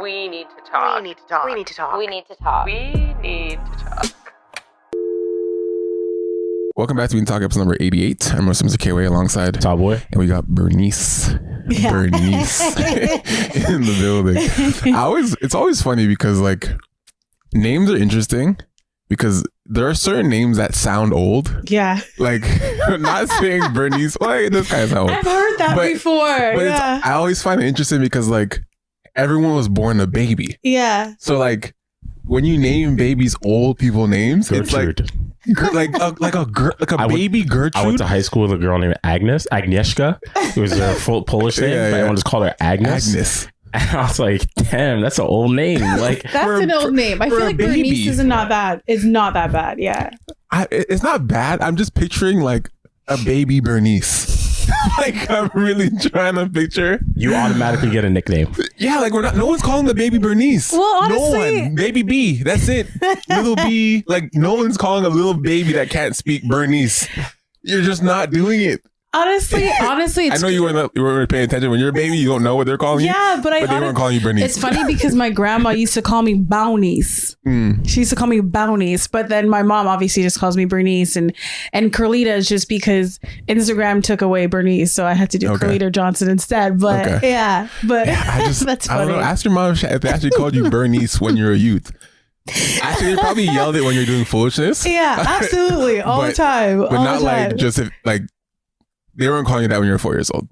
We need to talk. We need to talk. We need to talk. We need to talk. We need to talk. Welcome back to WNTT episode number 88. I'm MR.KOA alongside Top Boy. And we got Bernice. Yeah. Bernice in the building. It's always funny because like names are interesting because there are certain names that sound old. Yeah. Like not saying Bernice, well, it does kind of sound old. I've heard that before. But Yeah. I always find it interesting because like everyone was born a baby. Yeah. So like when you name babies old people names, Gertrude. it's like a baby Gertrude. I went to high school with a girl named Agnieszka. It was her full Polish name, but everyone just called her Agnes. And I was like, damn, that's an old name. Like That's an old name. I feel like Bernice is not that bad. Yeah. It's not bad. I'm just picturing like a baby Bernice. Like I'm really trying to picture. you automatically get a nickname. Yeah, like no one's calling the baby Bernice. Well, honestly, no one. Baby B. That's it. Little B. Like no one's calling a little baby that can't speak Bernice. You're just not doing it. honestly, I know you weren't paying attention. When you're a baby, you don't know what they're calling you. Yeah, but they weren't calling you Bernice. It's funny because my grandma used to call me Bounties. She used to call me Bounties, but then my mom obviously just calls me Bernice, and Carlita is just because Instagram took away Bernice, so I had to do Carlita Johnson instead. But yeah, but that's funny. I don't know. Ask your mom if they actually called you Bernice when you're a youth. Actually, they probably yelled it when you're doing foolishness. Yeah, absolutely, all the time. But not like just if like. They weren't calling you that when you were 4 years old.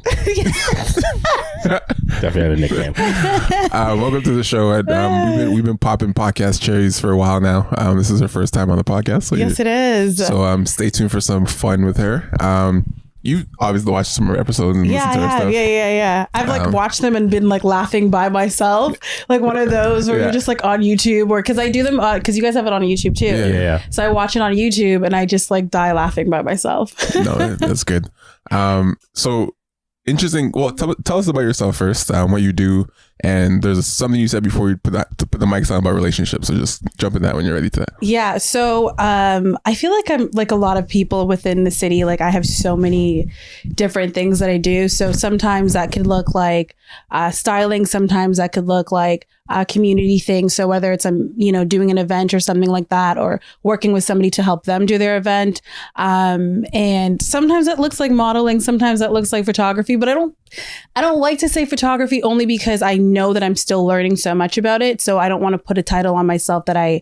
Definitely had a nickname. Welcome to the show. We've been popping podcast cherries for a while now. This is her first time on the podcast. So yes, it is. So stay tuned for some fun with her. You obviously watched some of her episodes and listened to her stuff. Yeah. I've like watched them and been like laughing by myself, like one of those where you're just like on YouTube, or because I do them because you guys have it on YouTube too. Yeah. So I watch it on YouTube and I just like die laughing by myself. No, that's good. So interesting. Well, tell us about yourself first. What you do, and there's something you said before you put the mics on about relationships. So just jump in that when you're ready to that. Yeah. So I feel like I'm like a lot of people within the city. Like I have so many different things that I do. So sometimes that could look like styling. Sometimes that could look like community things. So whether it's doing an event or something like that, or working with somebody to help them do their event, and sometimes that looks like modeling. Sometimes that looks like photography. But I don't like to say photography only because I know that I'm still learning so much about it. So I don't want to put a title on myself that I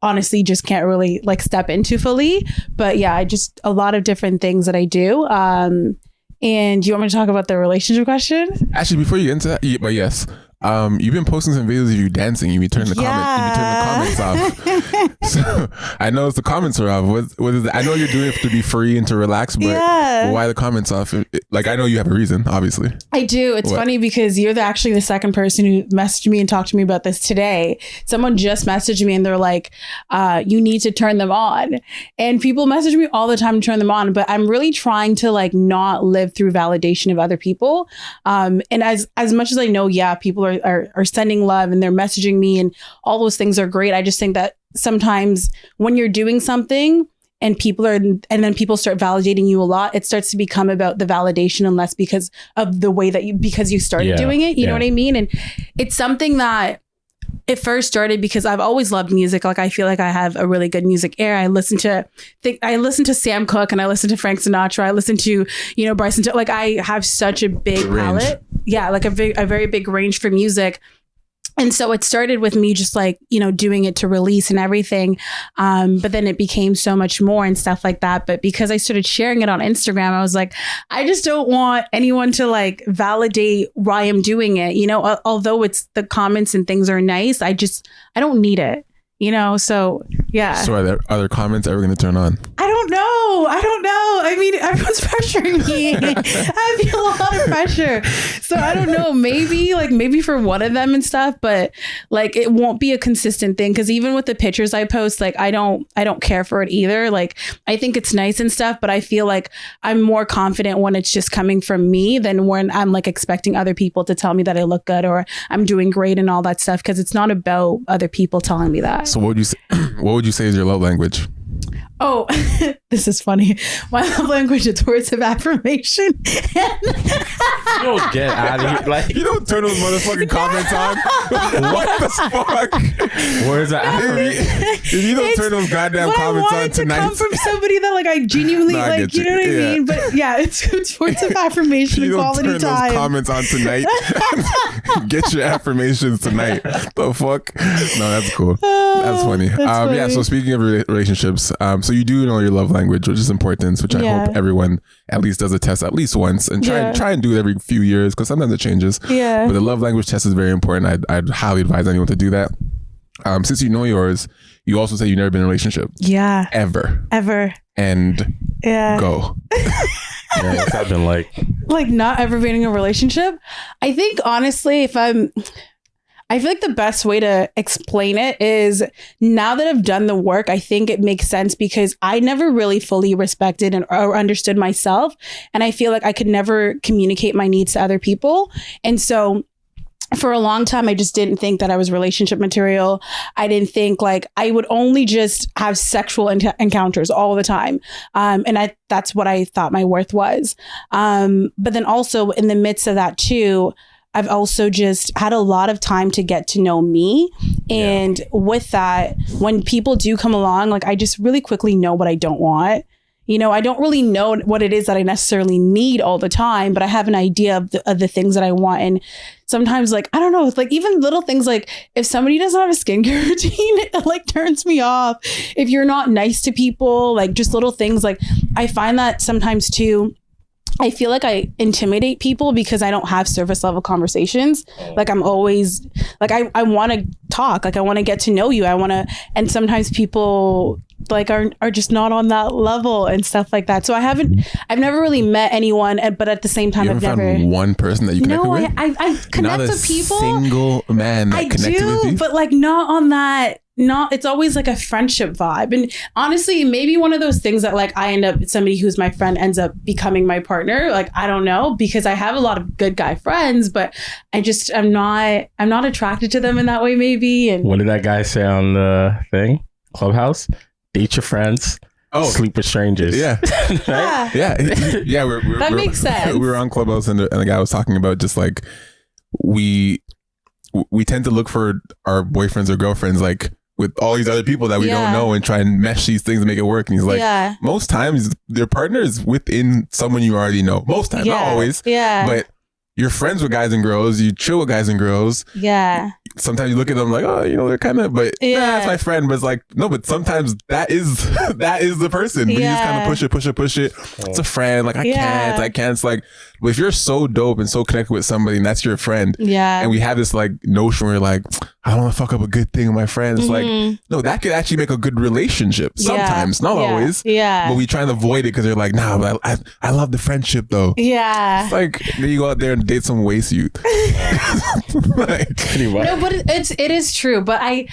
honestly just can't really like step into fully. But yeah, I just a lot of different things that I do. And you want me to talk about the relationship question? Actually, before you get into that, but yes. You've been posting some videos of you dancing. You be turning the comments off. So I know the comments are off. What is it? I know you're doing it to be free and to relax, but why the comments off? Like I know you have a reason, obviously. I do. It's funny because you're actually the second person who messaged me and talked to me about this today. Someone just messaged me and they're like, "You need to turn them on." And people message me all the time to turn them on, but I'm really trying to like not live through validation of other people. And as much as I know, people are sending love and they're messaging me and all those things are great. I just think that sometimes when you're doing something and then people start validating you a lot, it starts to become about the validation and less because of the way that you started doing it. You know what I mean? And it's something that it first started because I've always loved music. Like I feel like I have a really good music ear. I listen to Sam Cooke and I listen to Frank Sinatra. I listen to, Bryson. Like I have such a big palette. Yeah. Like a very big range for music. And so it started with me just like, doing it to release and everything. But then it became so much more and stuff like that. But because I started sharing it on Instagram, I was like, I just don't want anyone to like validate why I'm doing it. Although it's the comments and things are nice, I don't need it. So yeah. So are there comments ever going to turn on? I don't know. I mean, everyone's pressuring me. I feel a lot of pressure. So I don't know. Maybe for one of them and stuff, but like it won't be a consistent thing. Cause even with the pictures I post, like I don't care for it either. Like I think it's nice and stuff, but I feel like I'm more confident when it's just coming from me than when I'm like expecting other people to tell me that I look good or I'm doing great and all that stuff. Cause it's not about other people telling me that. So what would you say is your love language? Oh, this is funny. My love language is words of affirmation. You don't get out of here. Like, you don't turn those motherfucking comments on. What the fuck? Words of affirmation. If you don't turn those goddamn comments on tonight, come from somebody that like I genuinely like. You know what I mean? But yeah, it's words of affirmation and quality you don't turn time. those comments on tonight. Get your affirmations tonight. The fuck? No, that's cool. That's funny. Funny. Yeah. So speaking of relationships, so you do know your love language, which is important, which I hope everyone at least does a test at least once and try and do it every few years because sometimes it changes. Yeah. But the love language test is very important. I'd highly advise anyone to do that. Since you know yours, you also say you've never been in a relationship. Yeah. Ever. And go. Yeah, what's that been like? Like not ever being in a relationship. I think honestly, I feel like the best way to explain it is now that I've done the work, I think it makes sense because I never really fully respected or understood myself. And I feel like I could never communicate my needs to other people. And so for a long time, I just didn't think that I was relationship material. I didn't think like I would only just have sexual encounters all the time. And that's what I thought my worth was. But then also in the midst of that too, I've also just had a lot of time to get to know me. And with that, when people do come along, like I just really quickly know what I don't want. You know, I don't really know what it is that I necessarily need all the time, but I have an idea of the things that I want. And sometimes like, I don't know, it's like even little things like if somebody doesn't have a skincare routine, it like turns me off. If you're not nice to people, like just little things like I find that sometimes too, I feel like I intimidate people because I don't have surface level conversations. Like I'm always like, I want to talk, like I want to get to know you. And sometimes people like are just not on that level and stuff like that. So I've never really met anyone, but at the same time, I've never found one person that you connected with. I connect with people. Single man that connected with you, but like not on that. It's always like a friendship vibe. And honestly, maybe one of those things that like I end up, somebody who's my friend ends up becoming my partner. Like, I don't know, because I have a lot of good guy friends, but I'm not attracted to them in that way maybe. And what did that guy say on the thing? Clubhouse? Date your friends. Oh, sleep with strangers. Yeah. Right? Yeah. That makes sense. We were on Clubhouse and the guy was talking about just like we tend to look for our boyfriends or girlfriends like with all these other people that we don't know and try and mesh these things and make it work. And he's like, most times their partner is within someone you already know. Most times, not always. Yeah. But you're friends with guys and girls. You chill with guys and girls. Yeah. Sometimes you look at them like, oh, you know, they're kind of, but that's my friend. But it's like, no, but sometimes that is the person. But you just kind of push it. It's a friend. Like, I can't. It's like, but if you're so dope and so connected with somebody and that's your friend. Yeah. And we have this like notion where like, I don't want to fuck up a good thing with my friends. It's like, no, that could actually make a good relationship. Sometimes, not always. Yeah. But we try and avoid it because they're like, nah, but I love the friendship though. Yeah. It's like, then you go out there and date some waste youth. Like, anyway. No, but it is true. But I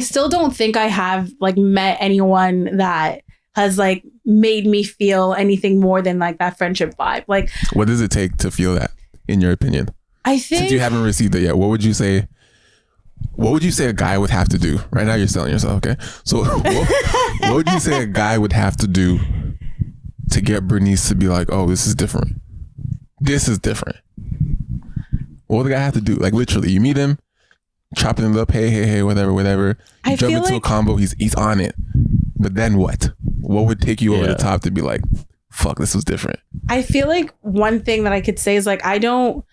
still don't think I have like met anyone that has like made me feel anything more than like that friendship vibe. Like, what does it take to feel that, in your opinion? I think, since you haven't received it yet, what would you say a guy would have to do? Right now you're selling yourself, okay? So what would you say a guy would have to do to get Bernice to be like, oh, this is different? This is different. What would the guy have to do? Like literally, you meet him, chopping it up, hey, whatever. You jump into a combo, he's on it. But then what? What would take you over the top to be like, fuck, this was different? I feel like one thing that I could say is like, I'm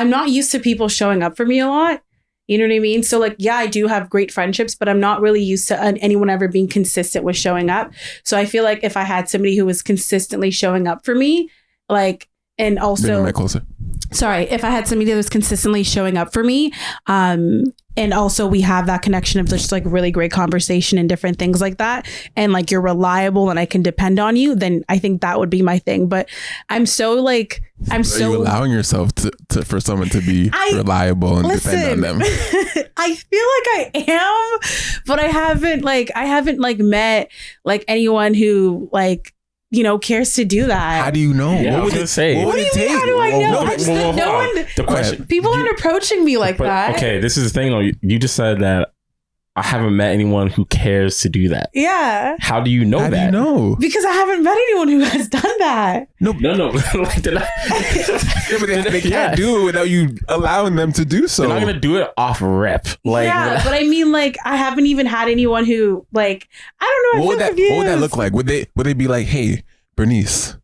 not used to people showing up for me a lot. You know what I mean? So like, yeah, I do have great friendships, but I'm not really used to anyone ever being consistent with showing up. So I feel like if I had somebody who was consistently showing up for me, like, and also, if I had somebody that was consistently showing up for me, and also we have that connection of just like really great conversation and different things like that, and like you're reliable and I can depend on you, then I think that would be my thing. But are you allowing yourself to for someone to be reliable and depend on them? I feel like I am, but I haven't met like anyone who like, you know, cares to do that. How do you know? Yeah, what would it say? What do you mean? How do I know? No one. The question. People aren't approaching me like that. Okay, this is the thing though. You just said that I haven't met anyone who cares to do that. Yeah. How do you know How that? do you know? Because I haven't met anyone who has done that. No. Like, Yeah, but they can't do it without you allowing them to do so. they're not gonna do it off rip. Like, yeah, but I mean, like, I haven't even had anyone who, like, I don't know. what would that look like? Would they be like, hey, Bernice,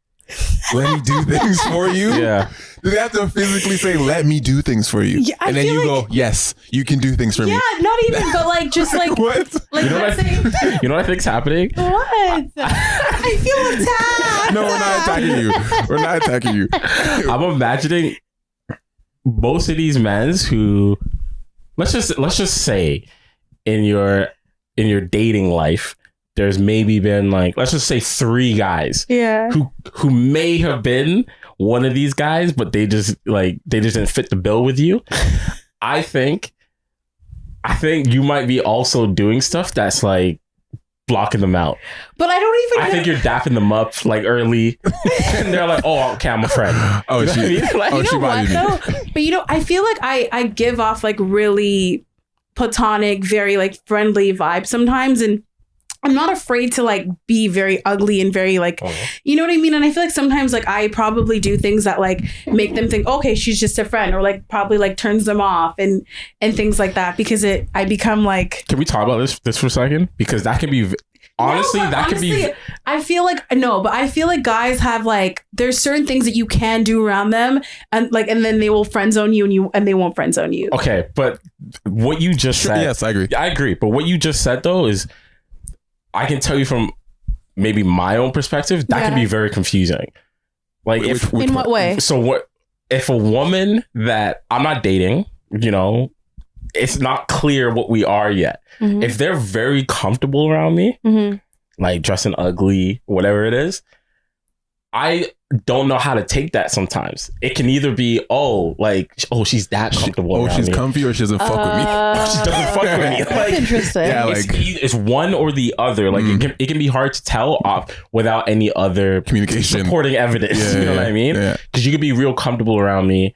let me do things for you? Yeah. Do they have to physically say, let me do things for you? Yeah, and then you go, yes, you can do things for me. Yeah, not even, but like, just like, What? like, You know what let's you know what I think's happening? what? I feel attacked. No, we're not attacking you. We're not attacking you. I'm imagining most of these men who let's just say in your dating life, there's maybe been like, let's just say 3 guys Yeah. who may have been one of these guys, but they just didn't fit the bill with you. I think you might be also doing stuff that's like blocking them out. But I don't even I think you're dapping them up like early, and they're like, "Oh, okay, I'm a friend." Oh, You know what I mean? Like, oh, you she know what bodied me. though? But you know, I feel like I give off like really platonic, very like friendly vibes sometimes, and I'm not afraid to like be very ugly and very like, you know what I mean? And I feel like sometimes like I probably do things that like make them think, okay, she's just a friend, or like probably like turns them off and things like that, because I become like. Can we talk about this for a second? Because that can be honestly, I feel like but I feel like guys have like, there's certain things that you can do around them, and like, and then they will friend zone you and they won't friend zone you. Okay, but what you just said, Yes, I agree. I agree. But what you just said though is, I can tell you from maybe my own perspective, that can be very confusing. Like, in what way? So what if a woman that I'm not dating, you know, it's not clear what we are yet. Mm-hmm. If they're very comfortable around me, like dressing ugly, whatever it is, I don't know how to take that sometimes. It can either be, she's that comfortable around she's me. comfy, or she doesn't fuck with me. She doesn't fuck with me. That's interesting. Yeah, It's one or the other. Like it can be hard to tell off without any other communication, supporting evidence. Yeah, you know what I mean? Because you could be real comfortable around me,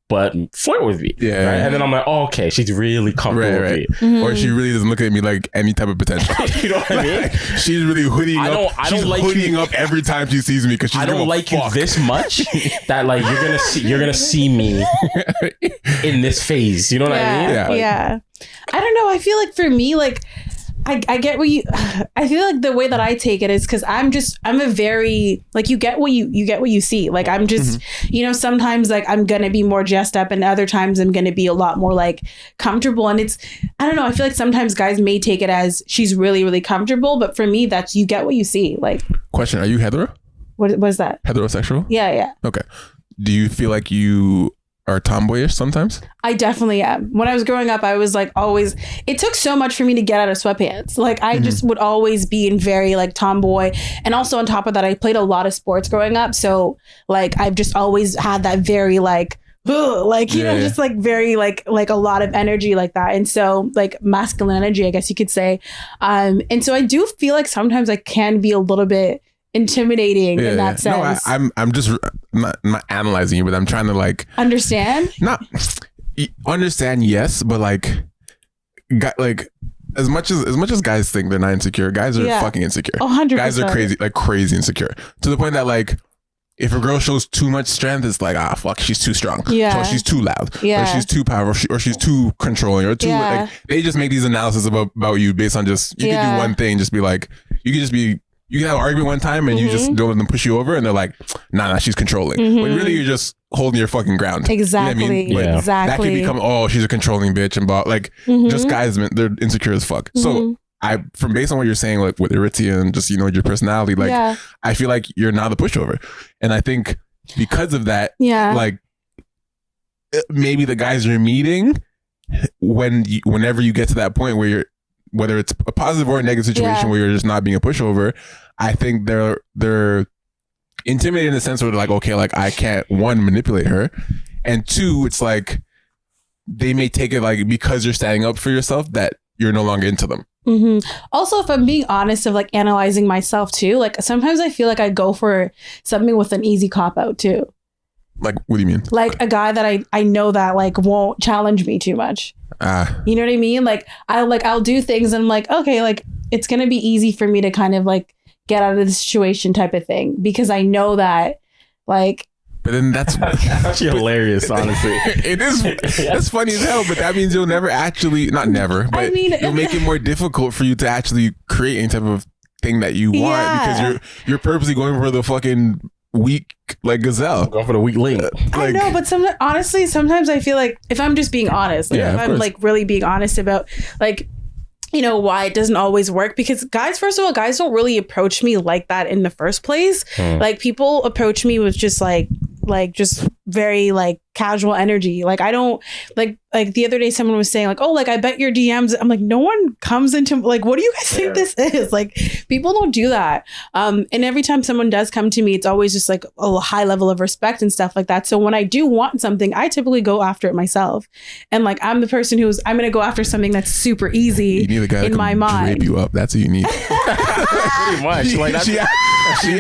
but flirt with me. Yeah. Right? And then I'm like, oh, okay, she's really comfortable with me. Or she really doesn't look at me like any type of potential. You know what I mean? She's really hooding up. I don't like hooding up every time she sees me because she's I don't like you this much that like you're gonna see me in this phase. You know what I mean? Yeah. I don't know. I feel like for me, like I get what you. I feel like the way that I take it is because I'm a very like you get what you see. Like I'm just you know, sometimes like I'm gonna be more dressed up, and other times I'm gonna be a lot more like comfortable. And it's, I don't know. I feel like sometimes guys may take it as she's really really comfortable, but for me, that's you get what you see. Like, question: Are you hetero? What is that? Heterosexual? Yeah. Okay. Do you feel like you are tomboyish sometimes? I definitely am. When I was growing up, I was like always, it took so much for me to get out of sweatpants. Like I just would always be in very like tomboy. And also on top of that, I played a lot of sports growing up. So like, I've just always had that very like, like, you know, just like very like a lot of energy like that. And so like masculine energy, I guess you could say. And so I do feel like sometimes I can be a little bit intimidating in that sense. No, I'm just not analyzing you, but I'm trying to like understand. Not understand, yes, but like as much as guys think they're not insecure, guys are fucking insecure. 100%. Guys are crazy insecure to the point that like if a girl shows too much strength, it's like, fuck, she's too strong. Yeah. Or she's too loud. Yeah. Or she's too powerful. Or she's too controlling. Or too like they just make these analysis about you based on just you can do one thing, just be like you can have an argument one time and you just don't let them push you over and they're like, nah, she's controlling. When really you're just holding your fucking ground. Exactly. You know what I mean? Like, exactly. that can become, she's a controlling bitch and blah. Like just guys, they're insecure as fuck. So from based on what you're saying, like with Aritzia and just, you know, your personality, like I feel like you're not the pushover. And I think because of that, like maybe the guys you're meeting, whenever you get to that point where you're, whether it's a positive or a negative situation where you're just not being a pushover, I think they're intimidated in the sense where they're like, okay, like I can't, one, manipulate her, and two, it's like they may take it like because you're standing up for yourself that you're no longer into them. Also, if I'm being honest of like analyzing myself too, like sometimes I feel like I go for something with an easy cop out too. Like, what do you mean? Like a guy that I know that like won't challenge me too much. You know what I mean? Like I'll do things and I'm like, okay, like it's gonna be easy for me to kind of like get out of the situation type of thing because I know that like. But then that's actually hilarious, honestly. It is. That's funny as hell. But that means you'll never actually, not never, but you'll make it more difficult for you to actually create any type of thing that you want because you're purposely going for the fucking weak like gazelle. Going for the weak link. I know, but honestly, sometimes I feel like if I'm just being honest, like if I'm like really being honest about like, you know, why it doesn't always work because guys, first of all, guys don't really approach me like that in the first place. Like people approach me with just like just very like casual energy. Like I don't like the other day someone was saying like, oh, like I bet your DMs. I'm like, no one comes into like, what do you guys think this is? Like people don't do that. And every time someone does come to me, it's always just like a high level of respect and stuff like that. So when I do want something, I typically go after it myself. And like I'm the person I'm going to go after something that's super easy. You need a guy in my mind. Drape you up. That's what you need. Pretty much. Like she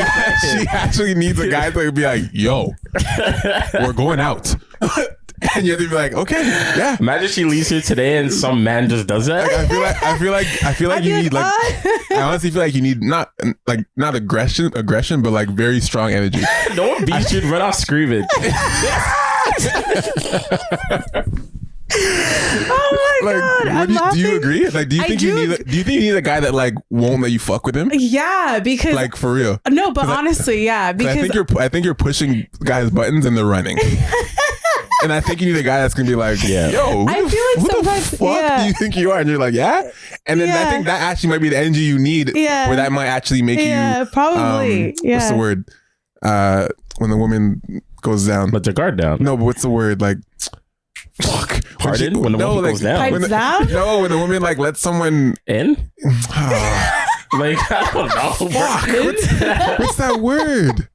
actually needs a guy to be like, yo, we're going out. And you have to be like, okay, yeah. Imagine she leaves here today and some man just does that. Like, I feel like you need like I honestly feel like you need not aggression, but like very strong energy. No one beats you, run off screaming. Oh my god! Do you agree? Like, do you think you need a guy that like won't let you fuck with him? Yeah, because like for real. No, but honestly, yeah, because I think you're pushing guys' buttons and they're running. And I think you need a guy that's gonna be like, yo, I feel like sometimes, the fuck do you think you are? And you're like, yeah. And then I think that actually might be the energy you need. Yeah. Where that might actually make you. Yeah, probably. What's the word? When the woman goes down. Let their guard down. No, but what's the word? Like, fuck. Hardened when the woman goes down. No, when the woman like lets someone in. Like I don't know. Fuck. What's that word?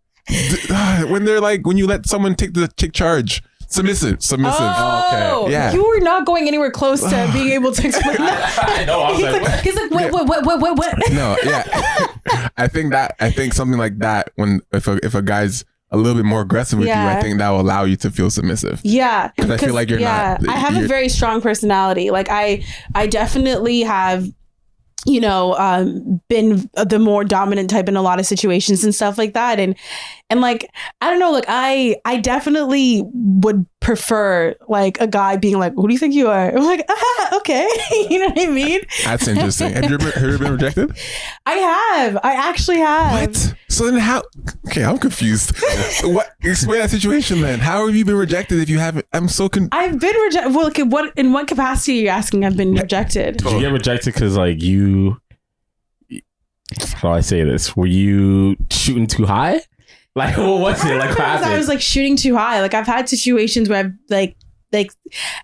When they're like when you let someone take charge. Submissive. Oh, okay. Yeah. You were not going anywhere close to being able to explain that. I know. I was he's like, what? No, yeah. I think something like that when if a guy's a little bit more aggressive with you, I think that will allow you to feel submissive. Yeah. Because I feel like you're not. I have a very strong personality. Like I definitely have, you know, been the more dominant type in a lot of situations and stuff like that. And like, I don't know, like I definitely would prefer like a guy being like, who do you think you are? I'm like, okay. You know what I mean? That's interesting. Have you ever been rejected? I have. I actually have. What? So then how? Okay, I'm confused. What? Explain that situation then. How have you been rejected if you haven't? I'm so I've been rejected. Well, like, in what capacity are you asking I've been rejected? Did you get rejected because like you, how do I say this? Were you shooting too high? Like, what was it? Like, I was like shooting too high. Like, I've had situations where I've like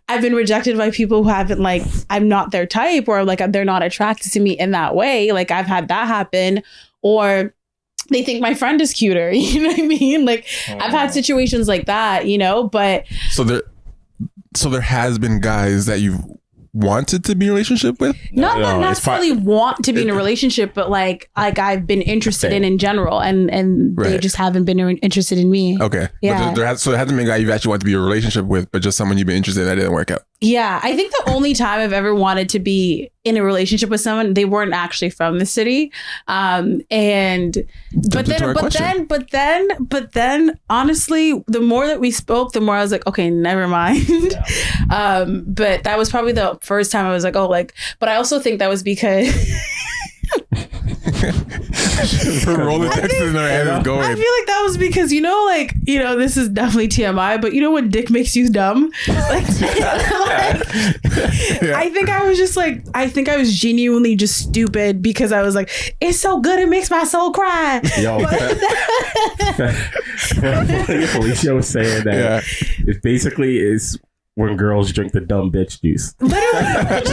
I've been rejected by people who haven't like I'm not their type or like they're not attracted to me in that way. Like, I've had that happen, or they think my friend is cuter. You know what I mean? Like, I've had situations like that. You know, but so there has been guys that you've wanted to be in a relationship with? Not necessarily want to be in a relationship, but like I've been interested in general, and they just haven't been interested in me. Okay. Yeah. But there hasn't been a guy you've actually wanted to be in a relationship with, but just someone you've been interested in that didn't work out. Yeah. I think the only time I've ever wanted to be in a relationship with someone, they weren't actually from the city. But then honestly, the more that we spoke, the more I was like, okay, never mind. Yeah. But that was probably the first time I was like, oh, like, but I also think that was because rolling texts in her head is going. I feel like that was because, you know, like, you know, this is definitely TMI, but you know when dick makes you dumb? Like, I think I was genuinely just stupid because I was like, it's so good, it makes my soul cry. Yo, Felicia was saying that it basically is when girls drink the dumb bitch juice. Literally. That's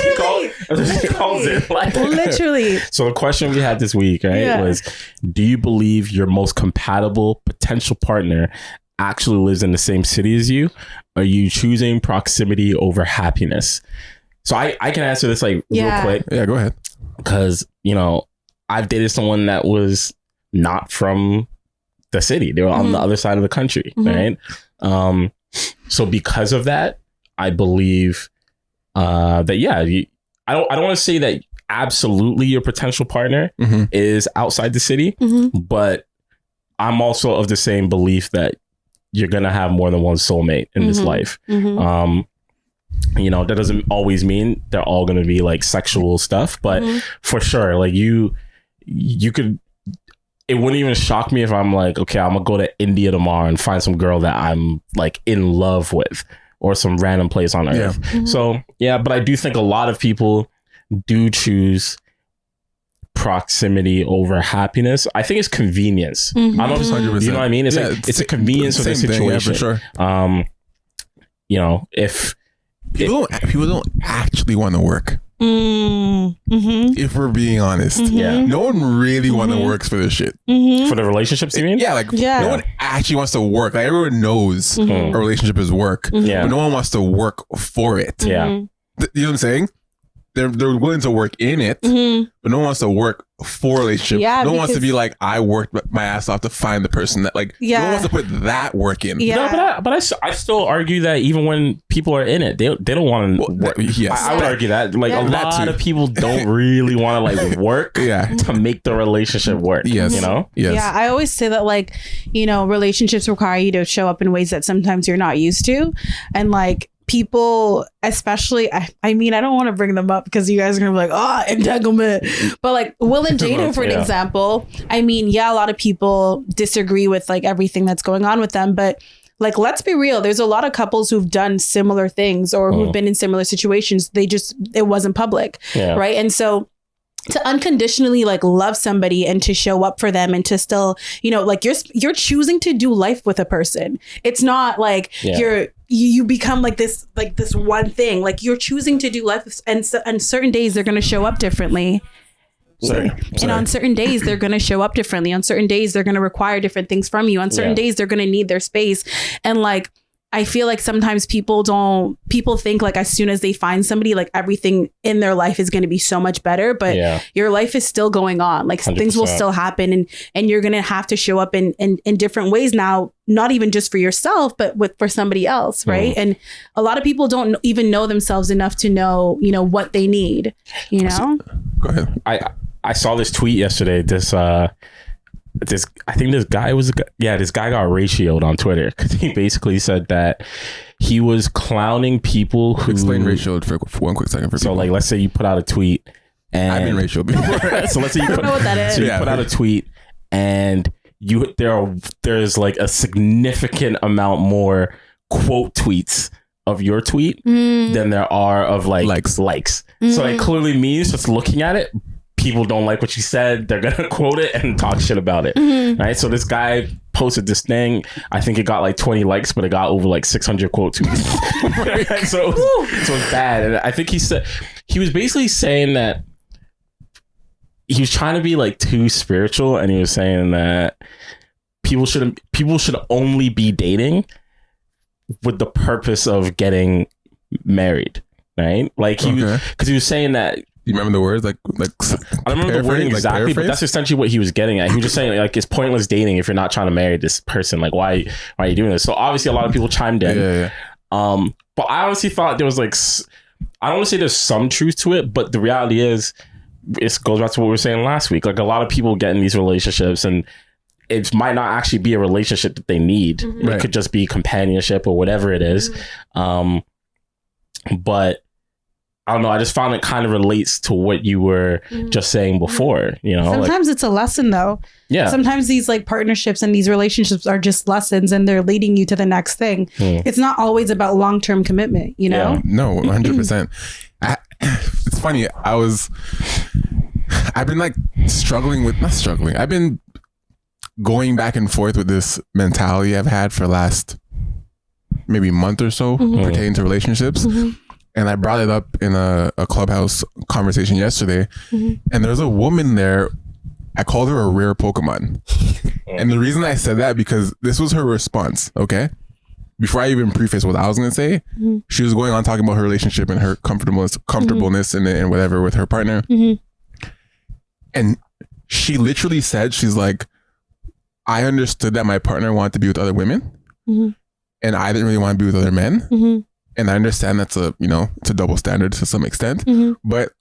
what she calls it. Like, literally. So the question we had this week, right, was, do you believe your most compatible potential partner actually lives in the same city as you? Are you choosing proximity over happiness? So I can answer this like real quick. Yeah, go ahead. Because, you know, I've dated someone that was not from the city. They were on the other side of the country, right? So because of that, I believe that I don't want to say that absolutely your potential partner is outside the city, but I'm also of the same belief that you're gonna have more than one soulmate in this life. You know, that doesn't always mean they're all gonna be like sexual stuff, but for sure, like you could. It wouldn't even shock me if I'm like, okay, I'm gonna go to India tomorrow and find some girl that I'm like in love with, or some random place on earth. So yeah, but I do think a lot of people do choose proximity over happiness. I think it's convenience. I don't know if it's 100%. You know what I mean? It's like it's a convenience of the situation. Thing, for sure. You know, if people don't actually want to work. If we're being honest, no one really want to work for this shit. For the relationships, you mean? No one actually wants to work. Like everyone knows a relationship is work, but no one wants to work for it. You know what I'm saying? They're willing to work in it, but no one wants to work for a relationship. No one wants to be like, I worked my ass off to find the person that like. No one wants to put that work in. No, but I still argue that even when people are in it, they don't want to work. I would argue that like a lot of people don't really want to like work to make the relationship work. You know. Yeah, I always say that like, you know, relationships require you to show up in ways that sometimes you're not used to, and like. People, especially, I mean, I don't want to bring them up because you guys are gonna be like, oh, entanglement. But like Will and Jada, for an example, I mean, a lot of people disagree with like everything that's going on with them. But like, let's be real. There's a lot of couples who've done similar things or who've been in similar situations. It wasn't public. Right. And so to unconditionally like love somebody and to show up for them and to still, you know, like you're choosing to do life with a person. It's not like you become like this one thing. Like you're choosing to do life, and on certain days they're going to show up differently. And on certain days they're going to show up differently. On certain days they're going to require different things from you. On certain days they're going to need their space. And like I feel like sometimes people think like as soon as they find somebody, like everything in their life is going to be so much better, but your life is still going on. Like 100%. Things will still happen, and you're going to have to show up in different ways now, not even just for yourself, but for somebody else. Right. And a lot of people don't even know themselves enough to know, you know, what they need, you know? Go ahead. I saw this tweet yesterday. I think this guy got ratioed on Twitter because he basically said that he was clowning people who... Explain ratioed for 1 quick second for people. So like, let's say you put out a tweet and... I've been ratioed before. So let's say you put, I don't know what that is. So you put out a tweet and there's like a significant amount more quote tweets of your tweet than there are of like likes. So it clearly means just looking at it, people don't like what you said, they're gonna quote it and talk shit about it. Right. So this guy posted this thing. I think it got like 20 likes, but it got over like 600 quote tweets. So it was bad. And I think he was basically saying that he was trying to be like too spiritual, and he was saying that people should only be dating with the purpose of getting married. Right. Like because he was saying that. You remember the words? Like I don't remember the wording exactly, but that's essentially what he was getting at. He was just saying like it's pointless dating if you're not trying to marry this person. Like why are you doing this? So obviously a lot of people chimed in. But I honestly thought there was like, I don't want to say there's some truth to it, but the reality is it goes back to what we were saying last week. Like a lot of people get in these relationships and it might not actually be a relationship that they need. It could just be companionship or whatever it is. But I don't know. I just found it kind of relates to what you were just saying before. You know, sometimes it's a lesson, though. Yeah. Sometimes these like partnerships and these relationships are just lessons, and they're leading you to the next thing. It's not always about long-term commitment. You know? No, 100%. It's funny. I've been like I've been going back and forth with this mentality I've had for the last maybe month or so pertaining to relationships. And I brought it up in a Clubhouse conversation yesterday. And there's a woman there. I called her a rare Pokemon. And the reason I said that, because this was her response. Okay. Before I even preface what I was going to say, she was going on talking about her relationship and her comfortableness and whatever with her partner. And she literally said, she's like, I understood that my partner wanted to be with other women. And I didn't really want to be with other men. And I understand that's it's a double standard to some extent, but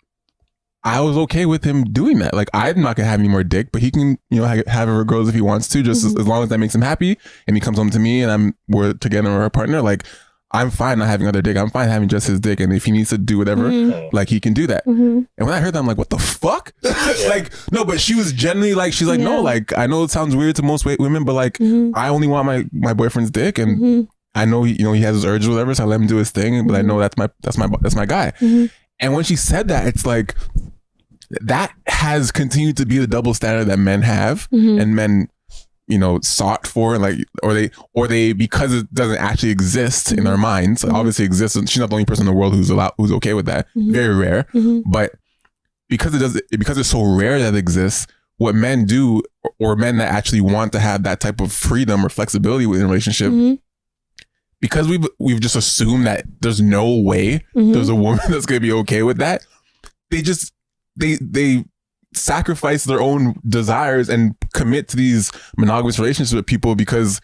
I was okay with him doing that. Like, I'm not gonna have any more dick, but he can, have other girls if he wants to, just as long as that makes him happy. And he comes home to me and we're together or a partner. Like, I'm fine not having other dick. I'm fine having just his dick. And if he needs to do whatever, like, he can do that. And when I heard that, I'm like, what the fuck? Like, no, but she was genuinely like, she's like, no, like, I know it sounds weird to most women, but like, I only want my boyfriend's dick, and I know he has his urges or whatever, so I let him do his thing. But I know that's my guy. And when she said that, it's like, that has continued to be the double standard that men have, and men, sought for, like, or they because it doesn't actually exist in our minds. Obviously exists. She's not the only person in the world who's okay with that. Very rare. But because it's so rare that it exists, what men do, or men that actually want to have that type of freedom or flexibility within a relationship, because we've just assumed that there's no way there's a woman that's gonna be okay with that. They sacrifice their own desires and commit to these monogamous relationships with people because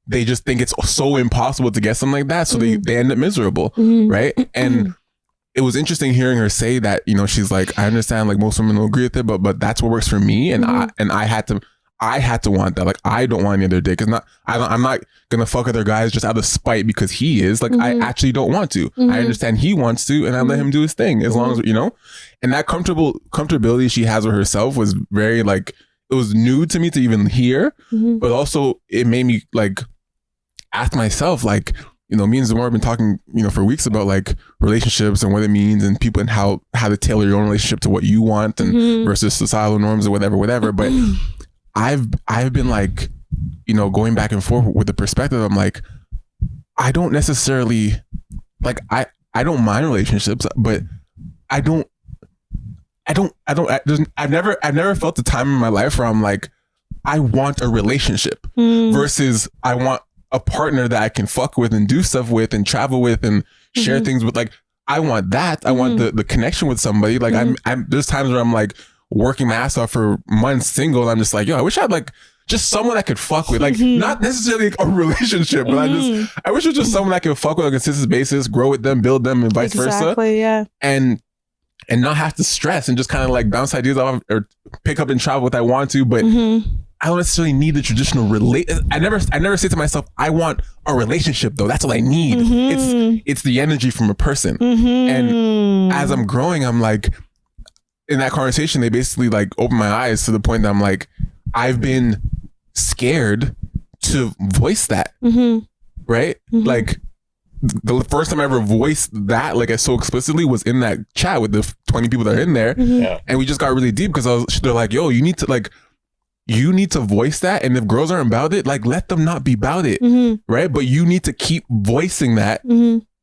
they just think it's so impossible to get something like that. So they end up miserable. Right. And it was interesting hearing her say that, she's like, I understand, like, most women will agree with it, but that's what works for me. And I had to want that. Like, I don't want any other dick. I'm not gonna fuck other guys just out of spite because he is. Like, I actually don't want to. I understand he wants to, and I let him do his thing as long as And that comfortability she has with herself was very, like, it was new to me to even hear, but also it made me, like, ask myself, like, me and Zamora have been talking, for weeks about, like, relationships and what it means, and people, and how to tailor your own relationship to what you want and versus societal norms or whatever. But I've been, like, going back and forth with the perspective. I'm like, I don't necessarily, like, I don't mind relationships, but I've never felt the time in my life where I'm like, I want a relationship versus I want a partner that I can fuck with and do stuff with and travel with and share things with. Like, I want that. I want the connection with somebody. Like, I'm there's times where I'm like working my ass off for months single, and I'm just like, yo, I wish I had, like, just someone I could fuck with, like, not necessarily a relationship, but I wish it was just someone I could fuck with on a consistent basis, grow with them, build them, and vice versa. Yeah. And not have to stress and just kind of, like, bounce ideas off or pick up and travel what I want to, but I don't necessarily need the traditional I never say to myself, I want a relationship though. That's all I need. It's the energy from a person. And as I'm growing, I'm like, in that conversation, they basically, like, opened my eyes to the point that I'm like, I've been scared to voice that. Right? Like, the first time I ever voiced that, like, so explicitly was in that chat with the 20 people that are in there. And we just got really deep because they're like, yo, you need to voice that. And if girls aren't about it, like, let them not be about it. Right? But you need to keep voicing that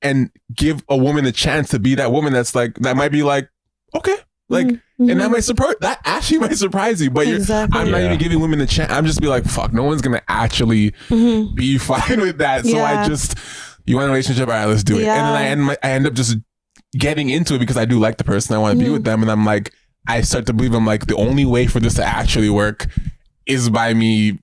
and give a woman a chance to be that woman that's like, that might be like, okay. Like, and that actually might surprise you, but I'm not even giving women a chance. I'm just be like, fuck, no one's going to actually be fine with that. So you want a relationship? All right, let's do it. And then I end up just getting into it because I do like the person. I want to be with them. And I'm like, I start to believe, I'm like, the only way for this to actually work is by me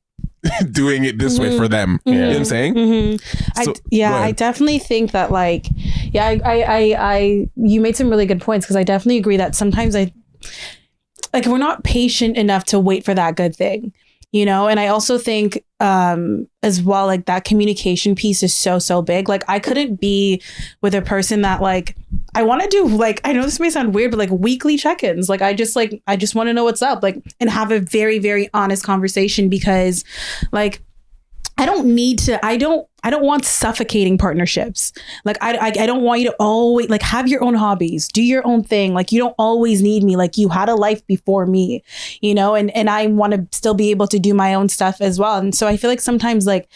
doing it this way for them. You know what I'm saying? I definitely think that, like, I you made some really good points, because I definitely agree that sometimes we're not patient enough to wait for that good thing, and I also think as well, like, that communication piece is so big. Like, I couldn't be with a person that, like, I want to do, like, I know this may sound weird, but, like, weekly check-ins. Like, I just want to know what's up, like, and have a very, very honest conversation, because, like, I don't want suffocating partnerships. Like, I don't want you to always, like, have your own hobbies, do your own thing. Like, you don't always need me. Like, you had a life before me, and I want to still be able to do my own stuff as well. And so I feel like sometimes, like,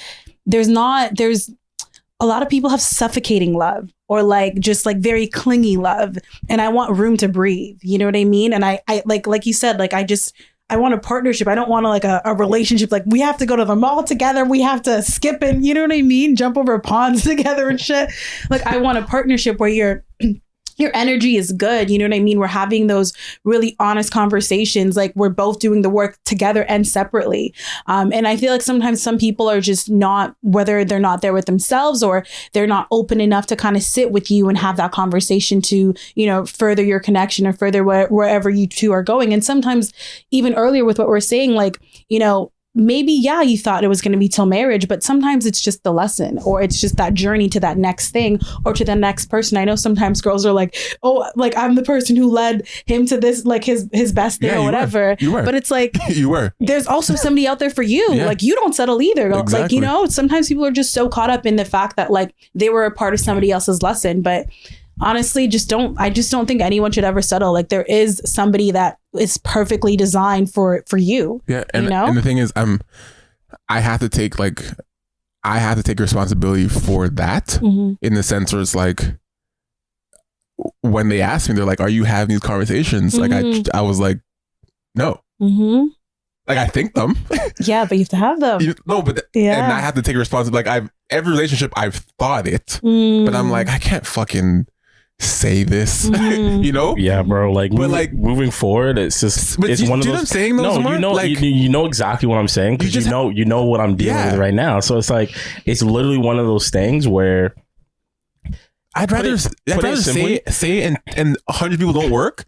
there's a lot of people have suffocating love, or, like, just, like, very clingy love. And I want room to breathe. You know what I mean? And I like you said, like, I want a partnership. I don't want a relationship. Like, we have to go to the mall together. We have to skip and, you know what I mean? Jump over ponds together and shit. Like, I want a partnership where your energy is good. You know what I mean? We're having those really honest conversations. Like we're both doing the work together and separately. And I feel like sometimes some people are just not, whether they're not there with themselves or they're not open enough to kind of sit with you and have that conversation to, you know, further your connection or further wherever you two are going. And sometimes even earlier with what we're saying, like, you know, maybe, yeah, you thought it was going to be till marriage, but sometimes it's just the lesson, or it's just that journey to that next thing or to the next person. I know sometimes girls are like, oh, like I'm the person who led him to this, like his best thing or whatever. You were. But it's like, you were. There's also somebody out there for you. Yeah. Like you don't settle either. Exactly. Like, you know, sometimes people are just so caught up in the fact that like they were a part of somebody else's lesson. But honestly, I just don't think anyone should ever settle. Like there is somebody that is perfectly designed for you. Yeah. And, you know? and the thing is, I have to take responsibility for that in the sense where it's like, when they asked me, they're like, are you having these conversations? Like I was like, no. Like I think them. Yeah, but you have to have them. And I have to take responsibility. Like every relationship I've thought it, but I'm like, I can't fucking say this, you know? Yeah, bro. Like, moving forward, it's just, it's one of those. Do you know what I'm saying? No, you know, like, you know exactly what I'm saying, because you know what I'm dealing with right now. So it's like, it's literally one of those things where I'd rather say it and 100 people don't work,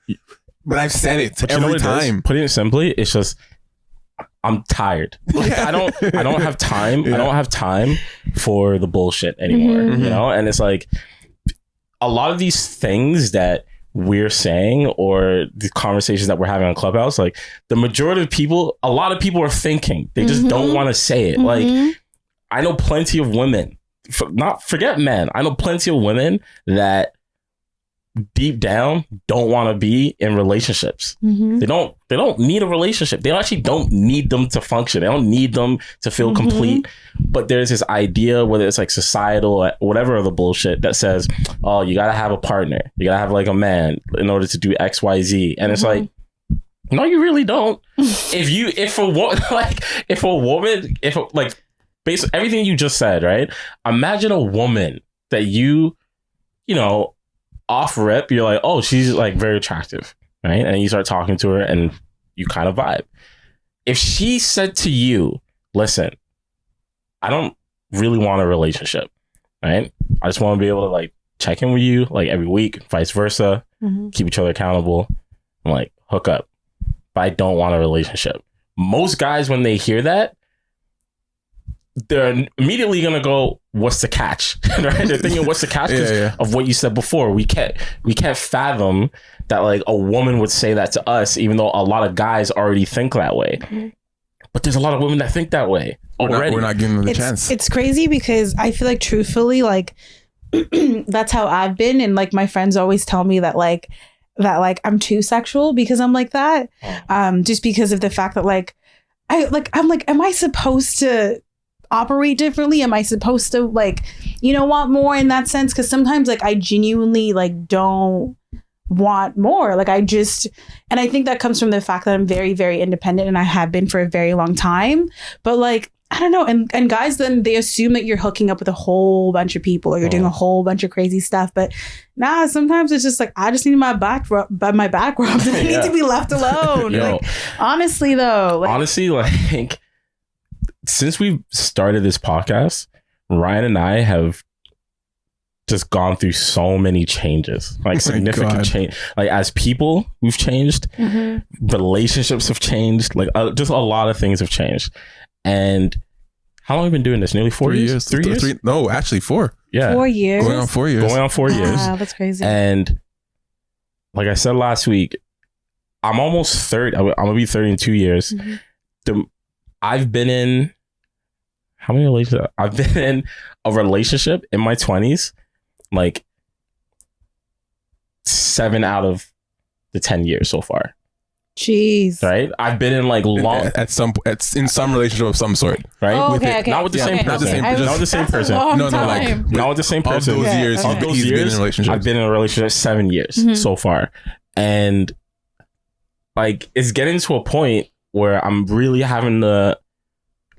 but I've said it every time. Putting it simply, it's just, I'm tired. Like, I don't have time. I don't have time for the bullshit anymore, you know? And it's like, a lot of these things that we're saying, or the conversations that we're having on Clubhouse, like the majority of people, a lot of people are thinking, they just don't want to say it. Like I know plenty of women, forget men, I know plenty of women that deep down don't want to be in relationships. They don't need a relationship. They actually don't need them to function. They don't need them to feel complete. But there's this idea, whether it's like societal or whatever other bullshit, that says, oh, you gotta have a partner, you gotta have like a man in order to do XYZ. And it's like, no, you really don't. If a woman, based on everything you just said, right? Imagine a woman that you know, off rip, you're like, oh, she's like very attractive, right? And you start talking to her and you kind of vibe. If she said to you, listen, I don't really want a relationship, right? I just want to be able to like check in with you like every week, vice versa, keep each other accountable, and like hook up, but I don't want a relationship. Most guys, when they hear that, they're immediately gonna go, what's the catch? Right? They're thinking, what's the catch? Of what you said before. We can't fathom that like a woman would say that to us, even though a lot of guys already think that way. But there's a lot of women that think that way already. We're not giving them the chance. It's crazy because I feel like truthfully, like that's how I've been, and like my friends always tell me that I'm too sexual because I'm like that. Just because of the fact that I'm like, am I supposed to operate differently? Am I supposed to like, you know, want more in that sense? Because sometimes like I genuinely like don't want more. Like and I think that comes from the fact that I'm very, very independent, and I have been for a very long time. But like, I don't know. And guys, then they assume that you're hooking up with a whole bunch of people or you're doing a whole bunch of crazy stuff. But nah, sometimes it's just like, I just need my back rub. I need to be left alone. Like, honestly though. Like, since we've started this podcast, Ryan and I have just gone through so many changes, like significant change. Like as people, we've changed. Relationships have changed. Like just a lot of things have changed. And how long have we been doing this? Nearly 4 years? 3 years? No, actually 4. Yeah. 4 years. Going on 4 years. Wow, that's crazy. And like I said last week, I'm almost 30. I'm gonna be 30 in 2 years. I've been in how many relationships? I've been in a relationship in my 20s, like 7 out of the 10 years so far. Jeez. Right? I've been in like long in some relationship of some sort. Right? Oh, okay. Not with the same person. Not with the same person. Not with the same person. Of those years, he's been in a relationship. I've been in a relationship 7 years so far. And like it's getting to a point where I'm really having to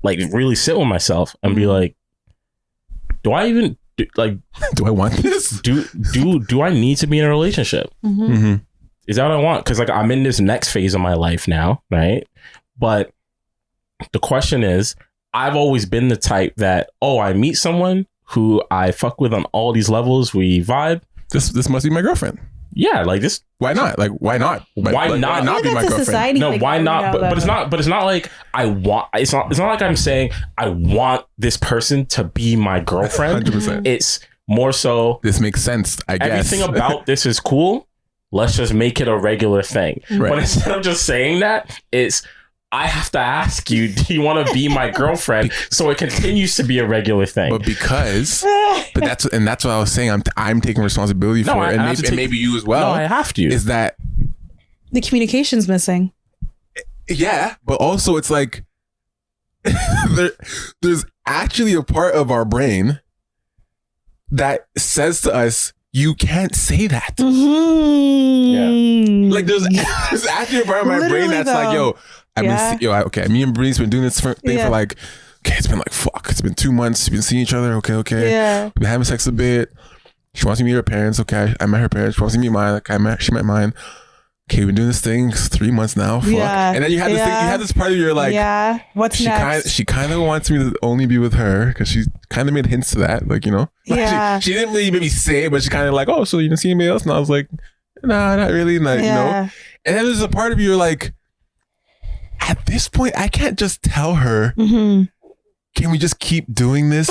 like really sit with myself and be like, do I even do I want this? Do I need to be in a relationship? Mm-hmm. Is that what I want? Because like I'm in this next phase of my life now, right? But the question is, I've always been the type that, I meet someone who I fuck with on all these levels, we vibe. This must be my girlfriend. Yeah, like this. Why not? Like, why not? Why not be my girlfriend? No, why not? But it's not. But it's not like I want. It's not like I'm saying I want this person to be my girlfriend. 100%. It's more so. This makes sense. I guess everything about this is cool. Let's just make it a regular thing. Right. But instead of just saying that, it's I have to ask you, do you want to be my girlfriend? So it continues to be a regular thing. But that's what I was saying. I'm taking responsibility for it, and maybe you as well. No, I have to. Is that the communication's missing? Yeah, but also it's like there's actually a part of our brain that says to us, "You can't say that." Mm-hmm. Yeah. Like there's actually a part of my brain that's like, "Yo, me and Brittany's been doing this thing for like, it's been like it's been 2 months. We've been seeing each other. Okay. Yeah. We've been having sex a bit. She wants to meet her parents. Okay, I met her parents. She wants to meet mine. Okay, she met mine. Okay, we've been doing this thing 3 months now. Fuck. Yeah. And then you had this thing. You had this part of your like, what's next? She kind of wants me to only be with her because she kind of made hints to that, like, you know. Yeah. She didn't really maybe say it, but she kind of like, oh, so you didn't see anybody else? And I was like, nah, not really. Like, you know. And then there's a part of you like, at this point, I can't just tell her, can we just keep doing this?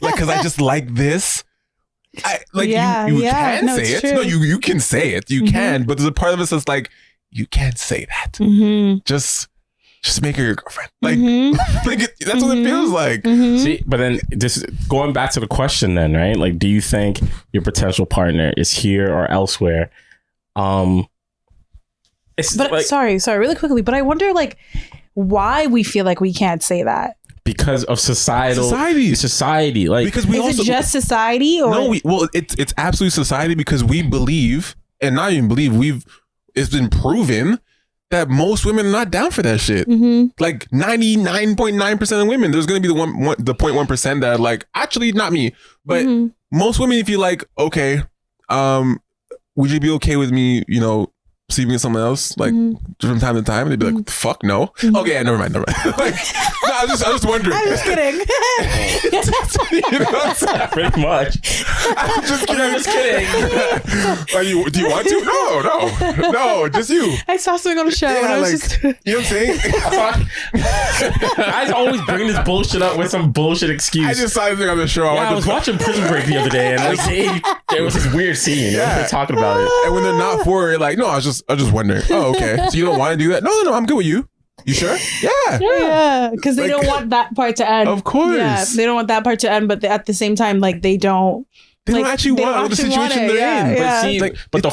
Like, because I just like this. You can say it. True. No, you can say it. You can. But there's a part of us that's like, you can't say that. Just make her your girlfriend. Like, that's what it feels like. See, but then this going back to the question then, right? Like, do you think your potential partner is here or elsewhere? Sorry, really quickly. But I wonder, like, why we feel like we can't say that. Because of society, like, because is it just society, or no? It's absolutely society, because we believe, and not even believe, it's been proven that most women are not down for that shit. Like 99.9% of women, there's going to be the 0.1% that are like, actually not me, but most women, if you like, okay, would you be okay with me, you know, sleeping with someone else, like from time to time? And they'd be like, fuck no. Okay, yeah, never mind. Like, no, I was just wondering. I'm just kidding. You know what I'm saying? Pretty much. I'm just kidding. Do you want to? No, just you. I saw something on the show. Yeah, and I was like, just... you know what I'm saying? Guys always bring this bullshit up with some bullshit excuse. I just saw this thing on the show. I was watching Prison Break the other day, and like, there was this weird scene. Yeah. They're talking about it, and when they're not for it, like, no, I was just wondering. Oh, okay. So you don't want to do that? No, I'm good with you. You sure? Yeah. Because they don't want that part to end. Of course. Yeah, they don't want that part to end, but at the same time, like, they don't actually want the situation they're in. Yeah. But see, but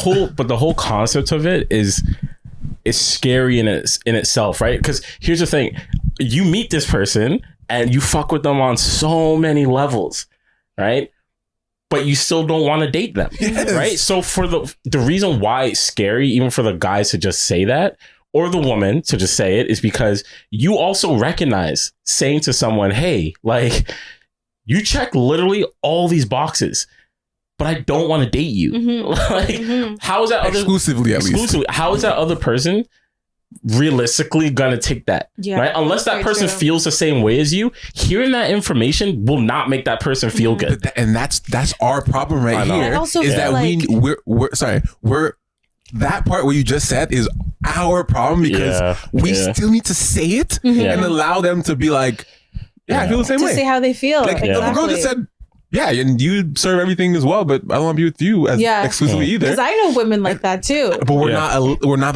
the whole concept of it is scary in itself, right? Because here's the thing: you meet this person and you fuck with them on so many levels, right? But you still don't want to date them, right? So for the reason why it's scary, even for the guys to just say that, or the woman to just say it, is because you also recognize saying to someone, hey, like, you check literally all these boxes, but I don't want to date you. Like, how is that exclusively, at least? How is that other person realistically gonna take that? Right? Unless that person feels the same way as you, hearing that information will not make that person feel good. And that's our problem right here. Is that we're that part what you just said is our problem, because we still need to say it and allow them to be like, I feel the same way. To say how they feel. Like, if a girl just said, and you serve everything as well, but I don't want to be with you as exclusively either. Because I know women like that too. But we're not allowing. You're not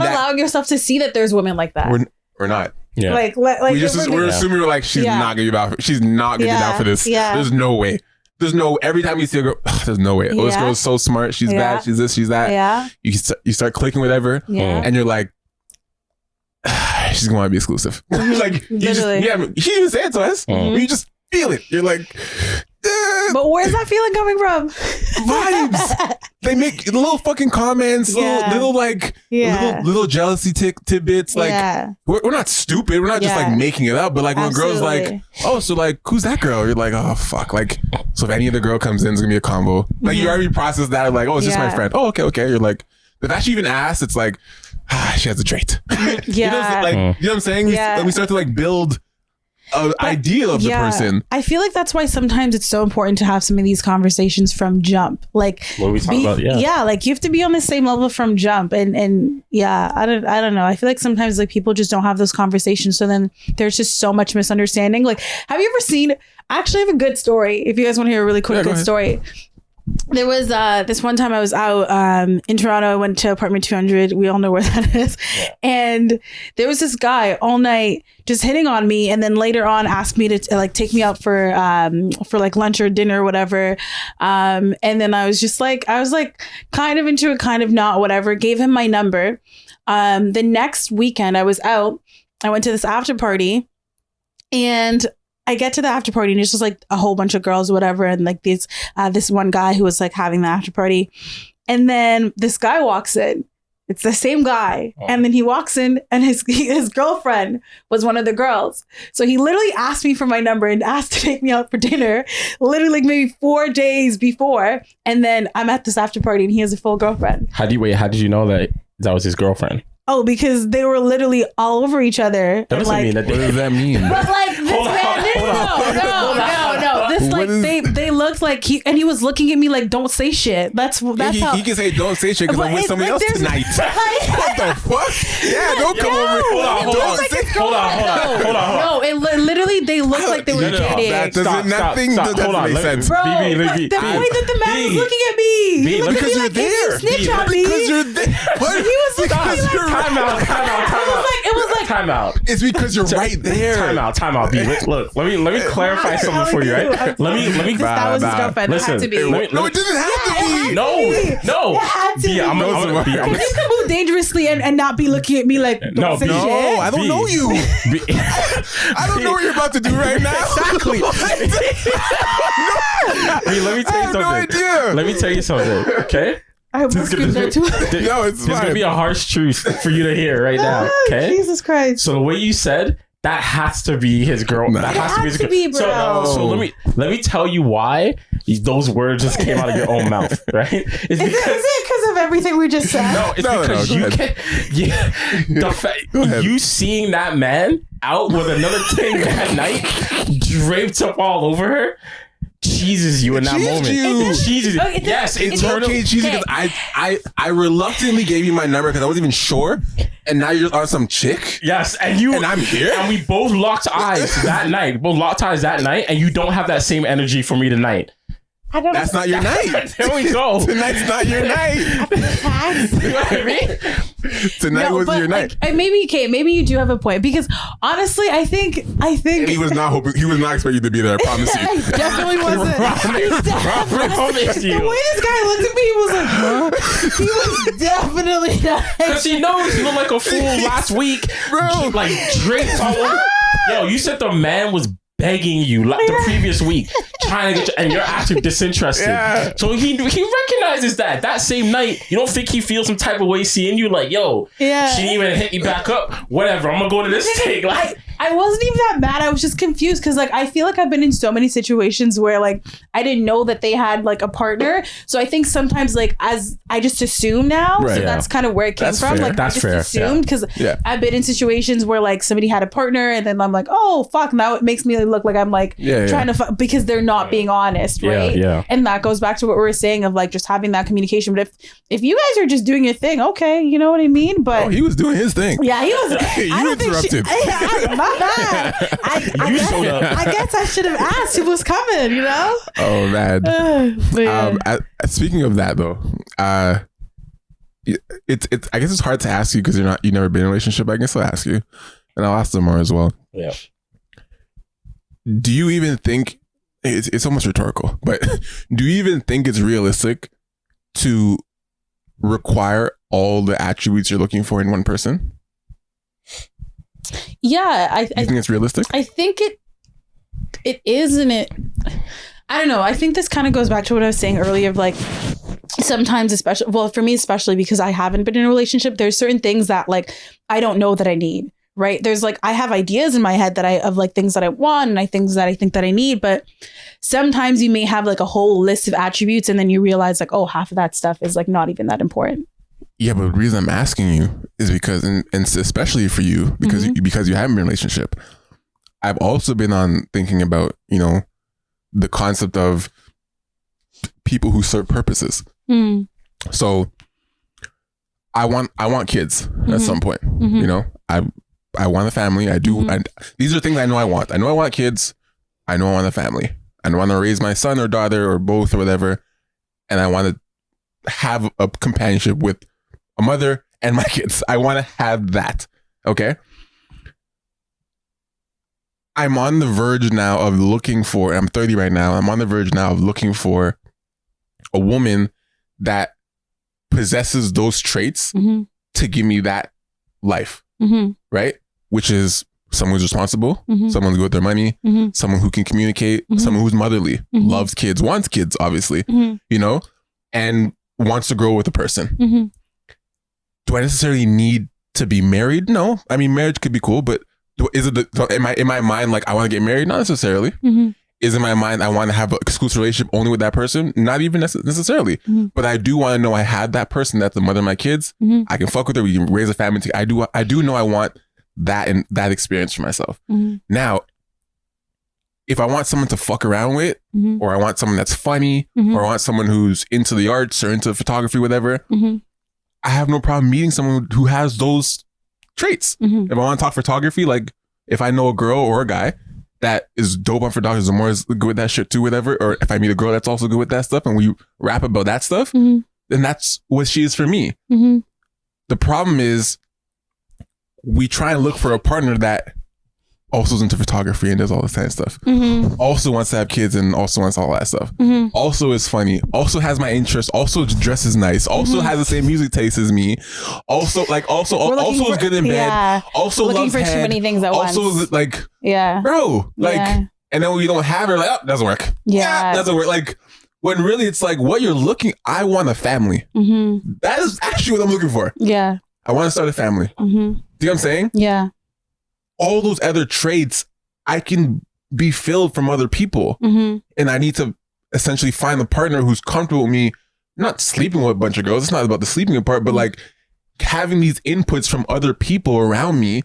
allowing yourself to see that there's women like that. We're not. Yeah. Like we're assuming we're like, she's not gonna be down. She's not gonna be down for this. Yeah. There's no way. Every time you see a girl, there's no way. Oh, this girl is so smart. She's bad. She's this. She's that. Yeah. You start clicking whatever, and you're like, she's gonna want to be exclusive. Like, literally. She didn't even say it to us. You just feel it. You're like, but where's that feeling coming from? Vibes. They make little fucking comments, little little jealousy tidbits. Like we're not stupid. We're not just like making it up. But like when a girl's like, oh, so like who's that girl? You're like, oh fuck. Like so if any other girl comes in, it's gonna be a combo. Like you already processed that. Like oh, it's just my friend. Oh okay. You're like, if that she even asked, it's like she has a trait. You know what I'm saying? We start to like build an idea of the person. I feel like that's why sometimes it's so important to have some of these conversations from jump. Like what we talk about, like you have to be on the same level from jump. And I don't know. I feel like sometimes like people just don't have those conversations. So then there's just so much misunderstanding. Like, have you ever seen? I actually have a good story. If you guys want to hear a really quick good story. There was this one time I was out in Toronto. I went to apartment 200. We all know where that is. And there was this guy all night just hitting on me, and then later on asked me to like take me out for like lunch or dinner or whatever. And then I was kind of into it, kind of not, whatever. Gave him my number. The next weekend I was out. I went to this after party, and I get to the after party and it's just like a whole bunch of girls or whatever. And like this one guy who was like having the after party. And then this guy walks in. It's the same guy. Oh. And then he walks in and his girlfriend was one of the girls. So he literally asked me for my number and asked to take me out for dinner, literally like maybe 4 days before. And then I'm at this after party and he has a full girlfriend. How did you know that was his girlfriend? Oh, because they were literally all over each other. That doesn't mean that. What does that mean? But like this no. This like they looked like he was looking at me like, don't say shit. That's how he can say don't say shit because I'm with somebody else tonight. What the fuck? Yeah, don't come over. Hold on. No, it literally they looked like they were dating. That doesn't make sense. Bro, the way that the man was looking at me, because you're there. Snitch on me. Because you're there. What? He was because you're Time out. It was like time out. It's because you're right there. Time out. B. Look, let me clarify something for you, right? Let me. That was his girlfriend. Listen, it had to be. No, it doesn't have to be. No. It had to be. I'm you can move dangerously and not be looking at me like don't say shit. No, I don't know you. I don't know what you're about to do right now. Exactly. Let me tell you something. I have no idea. Let me tell you something. Okay. I almost screamed that too. No, it's fine. There's gonna be a harsh truth for you to hear right now. Okay. Jesus Christ. So the way you said that has to be his girl. Nah. That has to be his girl. So let me tell you why those words just came out of your own mouth, right? Is it because of everything we just said? No, it's because you can. Yeah, the fact you seeing that man out with another thing that night, draped up all over her. Cheeses you in that moment. Yes, it's okay, cheesy, because I reluctantly gave you my number because I wasn't even sure, and now you're on some chick. Yes, and I'm here, and we both locked eyes that night. And you don't have that same energy for me tonight. That's not your night. There we go. Tonight's not your night. You know what I mean? Tonight wasn't your night. Maybe you do have a point, because honestly, I think and he was not expecting you to be there. I promise you. I definitely wasn't. The way this guy looked at me, he was like, huh? He was definitely not. Because he knows you look like a fool last week, bro. Like draped all over. Yo, you said the man was begging you like the previous week, trying to get you, and you're actually disinterested. Yeah. So he recognizes that same night. You don't think he feels some type of way seeing you like, yo, she didn't even hit me back up. Whatever, I'm gonna go to this thing. Like, I wasn't even that mad. I was just confused because like I feel like I've been in so many situations where like I didn't know that they had like a partner. So I think sometimes like as I just assume now. Right, so that's kind of where it came from. Fair. Like that's I just assumed because I've been in situations where like somebody had a partner and then I'm like, oh fuck, now it makes me look like I'm like trying to because they're not being honest, right? Yeah. And that goes back to what we were saying of like just having that communication. But if you guys are just doing your thing, okay, you know what I mean? But he was doing his thing. Yeah, he was. You interrupted. My bad. I guess I should have asked who was coming, you know? Oh man. Speaking of that though, it's I guess it's hard to ask you because you've never been in a relationship. I guess I'll ask you, and I'll ask them more as well. Yeah. Do you even think it's almost rhetorical, but do you even think it's realistic to require all the attributes you're looking for in one person? Yeah, I think it's realistic. I think it is, and it. I don't know. I think this kind of goes back to what I was saying earlier of like sometimes, especially, well, for me, especially because I haven't been in a relationship, there's certain things that like, I don't know that I need, right? There's like, I have ideas in my head of like things that I want and things that I think that I need. But sometimes you may have like a whole list of attributes and then you realize like, oh, half of that stuff is like not even that important. Yeah, but the reason I'm asking you is because, and especially for you, because because you haven't been in a relationship, I've also been on thinking about, you know, the concept of people who serve purposes. So I want kids at some point. You know, I want a family. I do. These are things I know I want. I know I want kids. I know I want a family. I want to raise my son or daughter or both or whatever. And I want to have a companionship with a mother and my kids. I want to have that. Okay. I'm on the verge now of looking for, I'm 30 right now. I'm on the verge now of looking for a woman that possesses those traits to give me that life. Right? Which is someone who's responsible, someone who's good with their money, someone who can communicate, someone who's motherly, loves kids, wants kids, obviously, you know, and wants to grow with a person. Do I necessarily need to be married? No. I mean, marriage could be cool, but is it in my mind, like I want to get married? Not necessarily. Is in my mind, I want to have an exclusive relationship only with that person? Not even necessarily. But I do want to know I have that person that's the mother of my kids. I can fuck with her. We can raise a family together. I do know I want that and that experience for myself. Now, if I want someone to fuck around with, or I want someone that's funny, or I want someone who's into the arts or into photography, whatever, I have no problem meeting someone who has those traits. If I want to talk photography, like if I know a girl or a guy that is dope on photography, more is good with that shit too, whatever, or if I meet a girl that's also good with that stuff and we rap about that stuff, then that's what she is for me. The problem is we try and look for a partner that also is into photography and does all this kind of stuff. Also wants to have kids and also wants all that stuff. Also is funny. Also has my interest. Also dresses nice. Also has the same music taste as me. Also is good in bed. Also looking loves for head. Too many things at once. Also is like, yeah, bro, like, and then when we don't have her, like, oh, doesn't work. Yeah, doesn't work. Like, when really it's like what you're looking. I want a family. That is actually what I'm looking for. Yeah, I want to start a family. Do you know what I'm saying? Yeah. All those other traits I can be filled from other people. And I need to essentially find a partner who's comfortable with me, not sleeping with a bunch of girls. It's not about the sleeping part, but like having these inputs from other people around me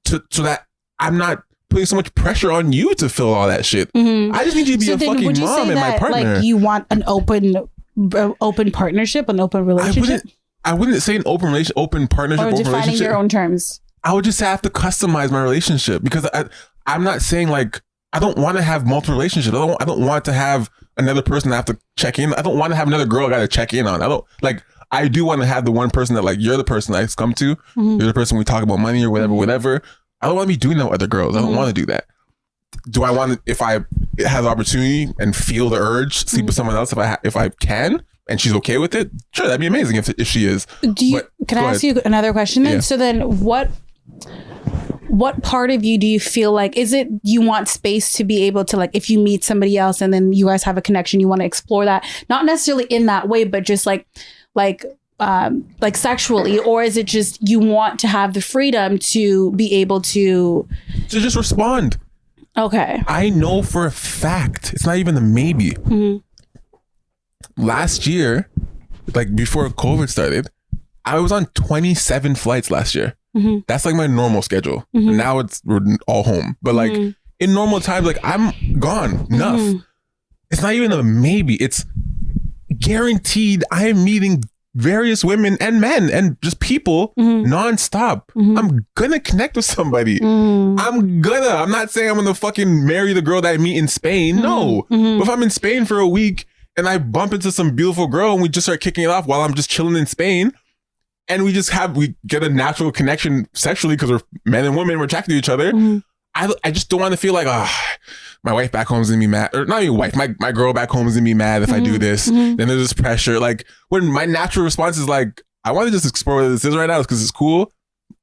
so that I'm not putting so much pressure on you to fill all that shit. I just need you to be a fucking mom and my partner. Like you want an open partnership, an open relationship? I wouldn't say an open partnership, or defining your own terms. I would just have to customize my relationship because I'm not saying like, I don't want to have multiple relationships. I don't want to have another person I have to check in. I don't want to have another girl I got to check in on. I do want to have the one person that like, you're the person I come to. You're the person we talk about money or whatever. I don't want to be doing that with other girls. I don't want to do that. Do I want to, if I have the opportunity and feel the urge, sleep with someone else if I can, and she's okay with it? Sure, that'd be amazing if she is. Can I ask you another question then? Yeah. So then what part of you do you feel like, is it you want space to be able to, like, if you meet somebody else and then you guys have a connection, you want to explore that, not necessarily in that way, but just like sexually, or is it just you want to have the freedom to be able to just respond? Okay. I know for a fact, it's not even a maybe. Last year, like before COVID started, I was on 27 flights last year. That's like my normal schedule. Now we're all home. But like in normal times, like I'm gone enough. It's not even a maybe. It's guaranteed I am meeting various women and men and just people nonstop. I'm gonna connect with somebody. I'm not saying I'm gonna fucking marry the girl that I meet in Spain. No. But if I'm in Spain for a week and I bump into some beautiful girl and we just start kicking it off while I'm just chilling in Spain, and we get a natural connection sexually because we're men and women, we're attracted to each other. I just don't want to feel like, my wife back home is gonna be mad, or not even wife, my girl back home is gonna be mad if I do this. Then there's this pressure. Like when my natural response is like, I want to just explore what this is right now because it's cool.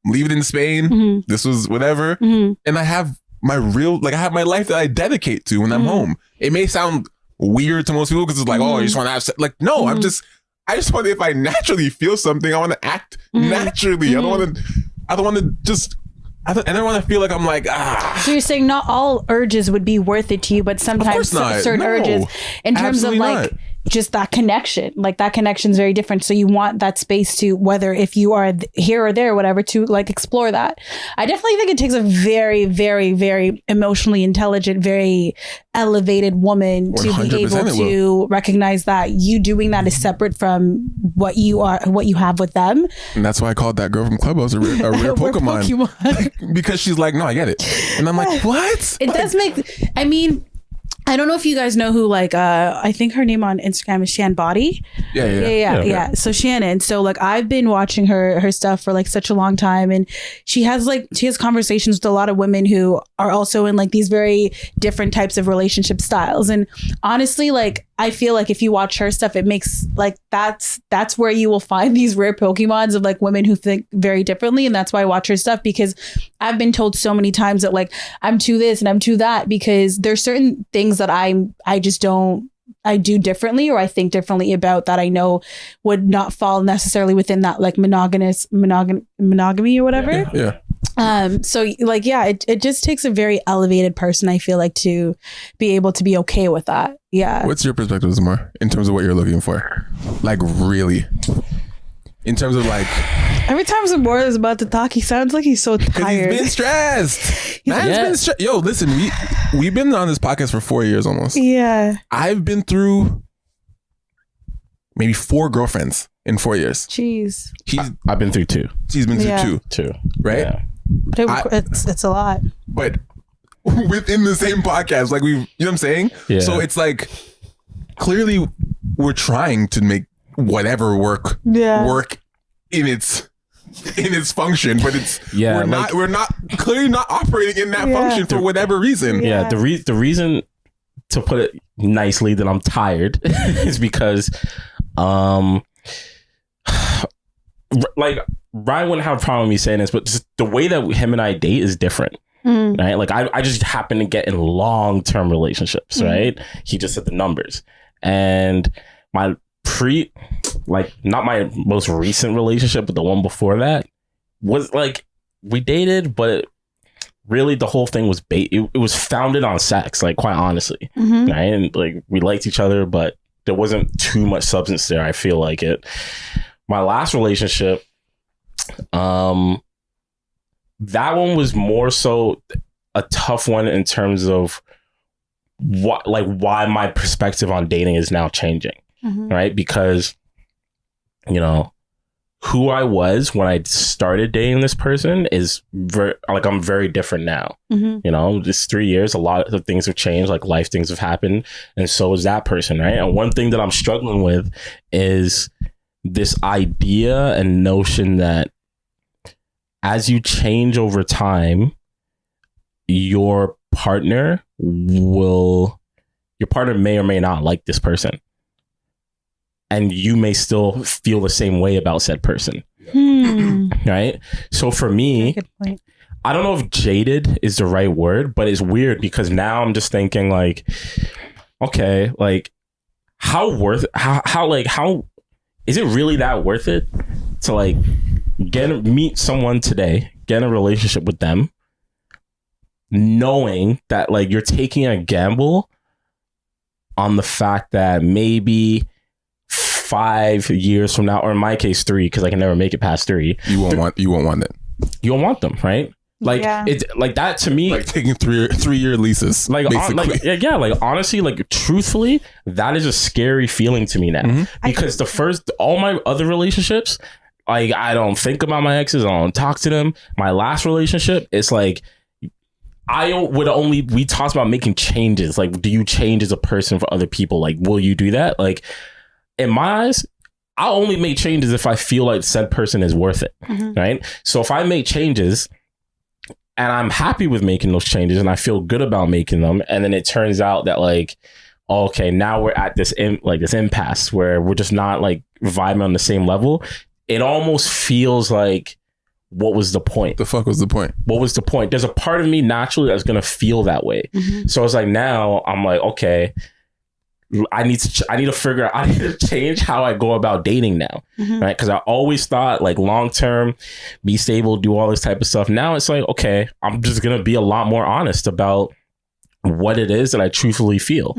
Leave it in Spain. This was whatever. And I have my life that I dedicate to when I'm home. It may sound weird to most people because it's like, oh, you just want to have sex. Like, no, I just want, if I naturally feel something, I want to act naturally. I don't want to just, I don't want to feel like I'm like, So you're saying not all urges would be worth it to you, but sometimes certain urges in terms of like just that connection, like that connection is very different. So you want that space to, whether if you are here or there, whatever, to like explore that. I definitely think it takes a very, very, very emotionally intelligent, very elevated woman to be able to recognize that you doing that is separate from what you have with them. And that's why I called that girl from Clubhouse a rare Pokemon. Because she's like, no, I get it. And I'm like, what? It does make, I mean, I don't know if you guys know who, like, I think her name on Instagram is Shan Body. Yeah. So Shannon. So like I've been watching her stuff for like such a long time, and she has conversations with a lot of women who are also in like these very different types of relationship styles. And honestly, like I feel like if you watch her stuff, it makes like that's where you will find these rare Pokemons of like women who think very differently. And that's why I watch her stuff, because I've been told so many times that like I'm too this and I'm too that, because there's certain things that I do differently, or I think differently about, that I know would not fall necessarily within that like monogamy or whatever. Yeah. So like, yeah, it just takes a very elevated person, I feel like, to be able to be okay with that. Yeah. What's your perspective, Zamar, in terms of what you're looking for? Like, really? In terms of like, every time Zamora is about to talk, he sounds like he's so tired. He's been stressed. Man's been stressed. Yo, listen, we've been on this podcast for 4 years almost. Yeah. I've been through maybe 4 girlfriends in 4 years. Jeez. I've been through 2. She's been through 2. Right? Yeah. But it's a lot. But within the same podcast, like you know what I'm saying? Yeah. So it's like, clearly we're trying to make whatever work in its function, but we're not clearly not operating in that function for whatever reason. Yeah, the reason, to put it nicely, that I'm tired is because like Ryan wouldn't have a problem with me saying this, but just the way that him and I date is different. Right? Like I just happen to get in long-term relationships, right? He just said the numbers. And my not my most recent relationship, but the one before that was like, we dated, but really the whole thing was it was founded on sex, like, quite honestly. Right? And like we liked each other, but there wasn't too much substance there, I feel like it. My last relationship, that one was more so a tough one in terms of why my perspective on dating is now changing. Right? Because, you know, who I was when I started dating this person is I'm very different now. You know, just 3 years, a lot of things have changed, like life things have happened, and so is that person, right? And one thing that I'm struggling with is this idea and notion that as you change over time, your partner may or may not like this person. And you may still feel the same way about said person. Right? So for me, I don't know if jaded is the right word, but it's weird because now I'm just thinking like, okay, like how is it really that worth it to like meet someone today, get in a relationship with them, knowing that like you're taking a gamble on the fact that maybe 5 years from now, or in my case 3, because I can never make it past 3. You won't want it. You don't want them, right? Like it's like that to me, like taking 3-year leases. Like honestly, like truthfully, that is a scary feeling to me now. Because all my other relationships, like I don't think about my exes, I don't talk to them. My last relationship, it's like we talked about making changes. Like, do you change as a person for other people? Like, will you do that? Like, in my eyes, I'll only make changes if I feel like said person is worth it. Right? So if I make changes and I'm happy with making those changes and I feel good about making them, and then it turns out that like, okay, now we're at this impasse where we're just not like vibing on the same level, it almost feels like, what was the point? The fuck was the point? What was the point? There's a part of me naturally that's going to feel that way. So it's like, now I'm like, okay, I need to figure out, I need to change how I go about dating now, right? Because I always thought like long term, be stable, do all this type of stuff. Now it's like, okay, I'm just gonna be a lot more honest about what it is that I truthfully feel.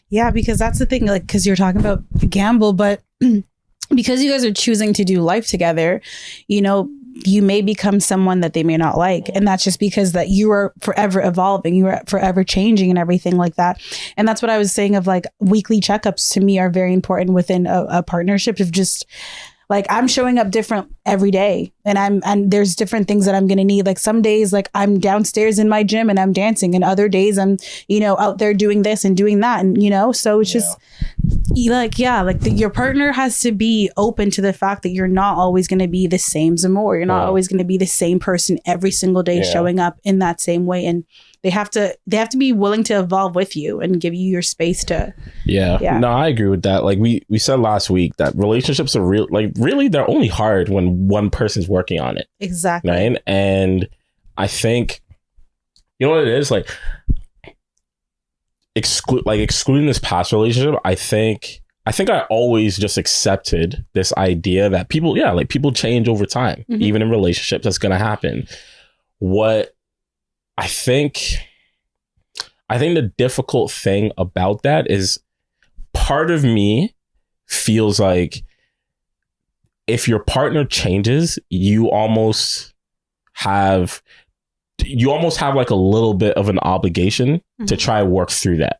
Yeah, because that's the thing, like, because you're talking about gamble, but because you guys are choosing to do life together, you know, you may become someone that they may not like. And that's just because that you are forever evolving, you are forever changing and everything like that. And that's what I was saying of like weekly checkups to me are very important within a partnership of just like I'm showing up different every day and there's different things that I'm going to need. Like some days, like I'm downstairs in my gym and I'm dancing, and other days I'm, you know, out there doing this and doing that. And, you know, so it's just like, your partner has to be open to the fact that you're not always going to be the same Zamor. You're not always going to be the same person every single day showing up in that same way. And they have to be willing to evolve with you and give you your space to. Yeah. No, I agree with that. Like we said last week that relationships are real, like really they're only hard when one person's working on it. Exactly. Right. And I think, you know what it is? Like excluding this past relationship, I think I always just accepted this idea that people change over time, even in relationships. That's going to happen. What I think the difficult thing about that is part of me feels like if your partner changes, you almost have like a little bit of an obligation to try and work through that.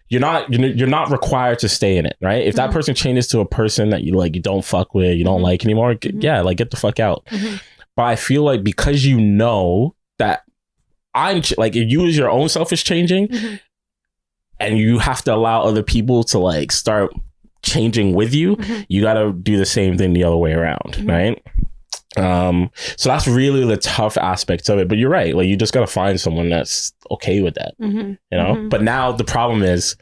You're not required to stay in it, right? If that person changes to a person that you don't fuck with, you don't like anymore, get the fuck out. But I feel like because you know that if you as your own self is changing and you have to allow other people to like start changing with you, you got to do the same thing the other way around, right? So that's really the tough aspects of it. But you're right. Like you just got to find someone that's okay with that, you know? But now the problem is,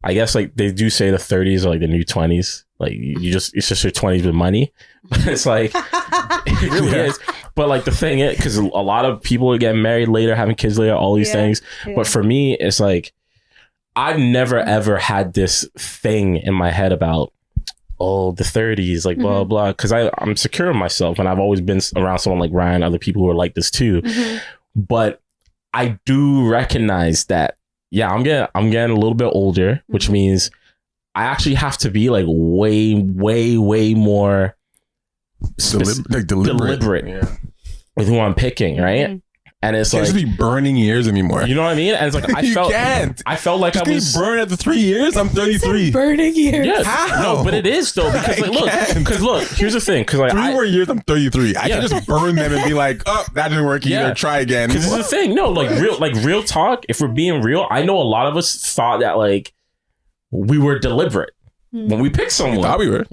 I guess like they do say the 30s are like the new 20s. Like it's just your 20s with money. But it's like, it really is. But like the thing is, because a lot of people get married later, having kids later, all these things. But for me, it's like, I've never ever had this thing in my head about, the 30s, like blah, blah. Because I'm secure in myself. And I've always been around someone like Ryan, other people who are like this too. But I do recognize that, I'm getting a little bit older, which means I actually have to be like way, way, way more deliberate with who I'm picking, right? And it's like, just be burning years anymore. You know what I mean? And it's like I felt like I was burned after 3 years. I'm 33. Burning years. Yeah, no, but it is though because look, here's the thing. Because like 3 more years, I'm 33. I can just burn them and be like, oh, that didn't work either. Try again. Because it's the thing. No, real talk. If we're being real, I know a lot of us thought that like we were deliberate when we picked someone. We thought we were.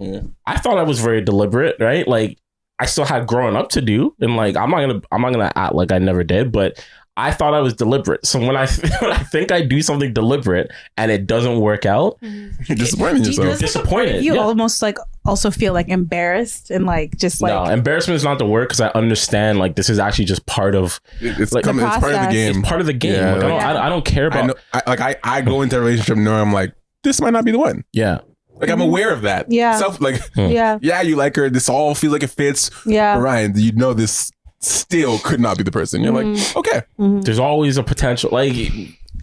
I thought I was very deliberate, right? Like I still had growing up to do, and like I'm not gonna act like I never did, but I thought I was deliberate. So when I think I do something deliberate and it doesn't work out, you're disappointing yourself. Disappointed. You almost like also feel like embarrassed and like just like no, embarrassment is not the word because I understand like this is actually just part of it's part of the game. It's part of the game. Yeah, like, I don't care about. I go into a relationship knowing I'm like, this might not be the one. Yeah. Like I'm aware of that. Yeah. You like her. This all feels like it fits. Yeah. But Ryan, you know this still could not be the person. You're like, okay. There's always a potential. Like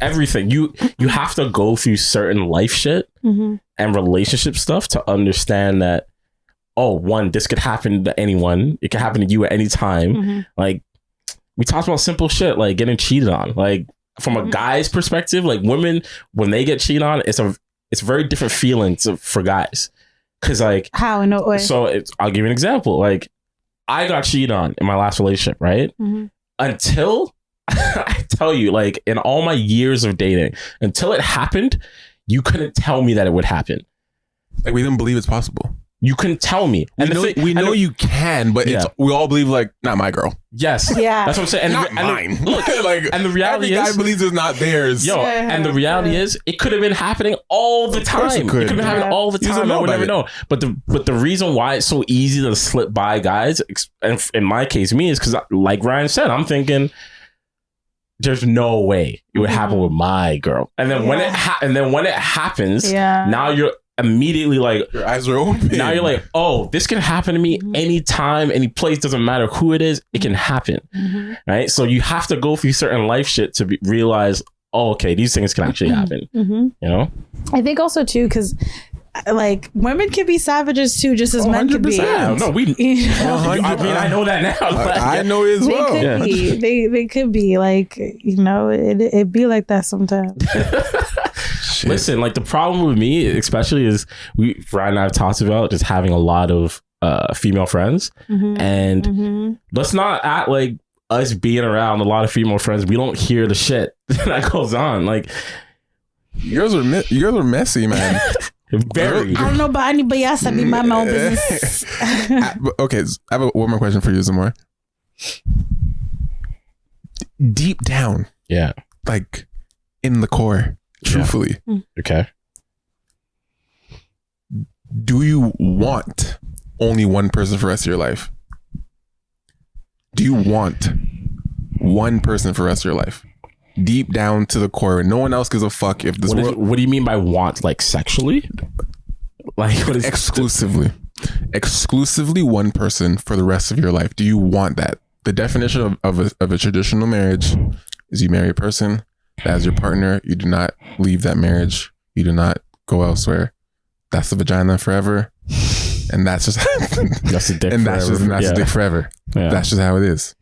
everything. You have to go through certain life shit and relationship stuff to understand that. Oh, one, this could happen to anyone. It could happen to you at any time. Like we talked about simple shit like getting cheated on. Like from a guy's perspective, like women when they get cheated on, it's very different feelings for guys. Cause like how in what way? So I'll give you an example. Like I got cheated on in my last relationship, right? Until I tell you, like in all my years of dating, until it happened, you couldn't tell me that it would happen. Like we didn't believe it's possible. You couldn't tell me. We know you can, but we all believe like, not my girl. Yes. Yeah. That's what I'm saying. And not mine. Look, like, and the reality every guy believes it's not theirs. And the reality is it could have been happening all the time. It could have been happening all the time. I would never know. But the reason why it's so easy to slip by guys, and in my case, me, is because like Ryan said, I'm thinking there's no way it would happen with my girl. And then when it happens, now you're immediately like, your eyes are open. Now you're like, oh, this can happen to me anytime, any place, doesn't matter who it is, it can happen. Right? So you have to go through certain life shit to realize, oh, okay, these things can actually happen. You know? I think also too, because like women can be savages too, just as men can be. No, we. I know that now. I know it as well. They could be. They could be like, it be like that sometimes. Listen, like the problem with me, especially, is Ryan and I have talked about just having a lot of female friends, and let's not act like us being around a lot of female friends, we don't hear the shit that goes on. Like, yours are messy, man. Very. I don't know about anybody else. I be my own business. Okay, I have one more question for you, Zamora. Deep down, like in the core, truthfully, okay, do you want only one person for the rest of your life? Do you want one person for the rest of your life? Deep down to the core, no one else gives a fuck if this world. What do you mean by want? Like sexually? Like what is exclusively one person for the rest of your life? Do you want that? The definition of a traditional marriage is you marry a person as your partner. You do not leave that marriage. You do not go elsewhere. That's the vagina forever, and that's just that's the dick. And forever. that's the dick forever. Yeah. That's just how it is.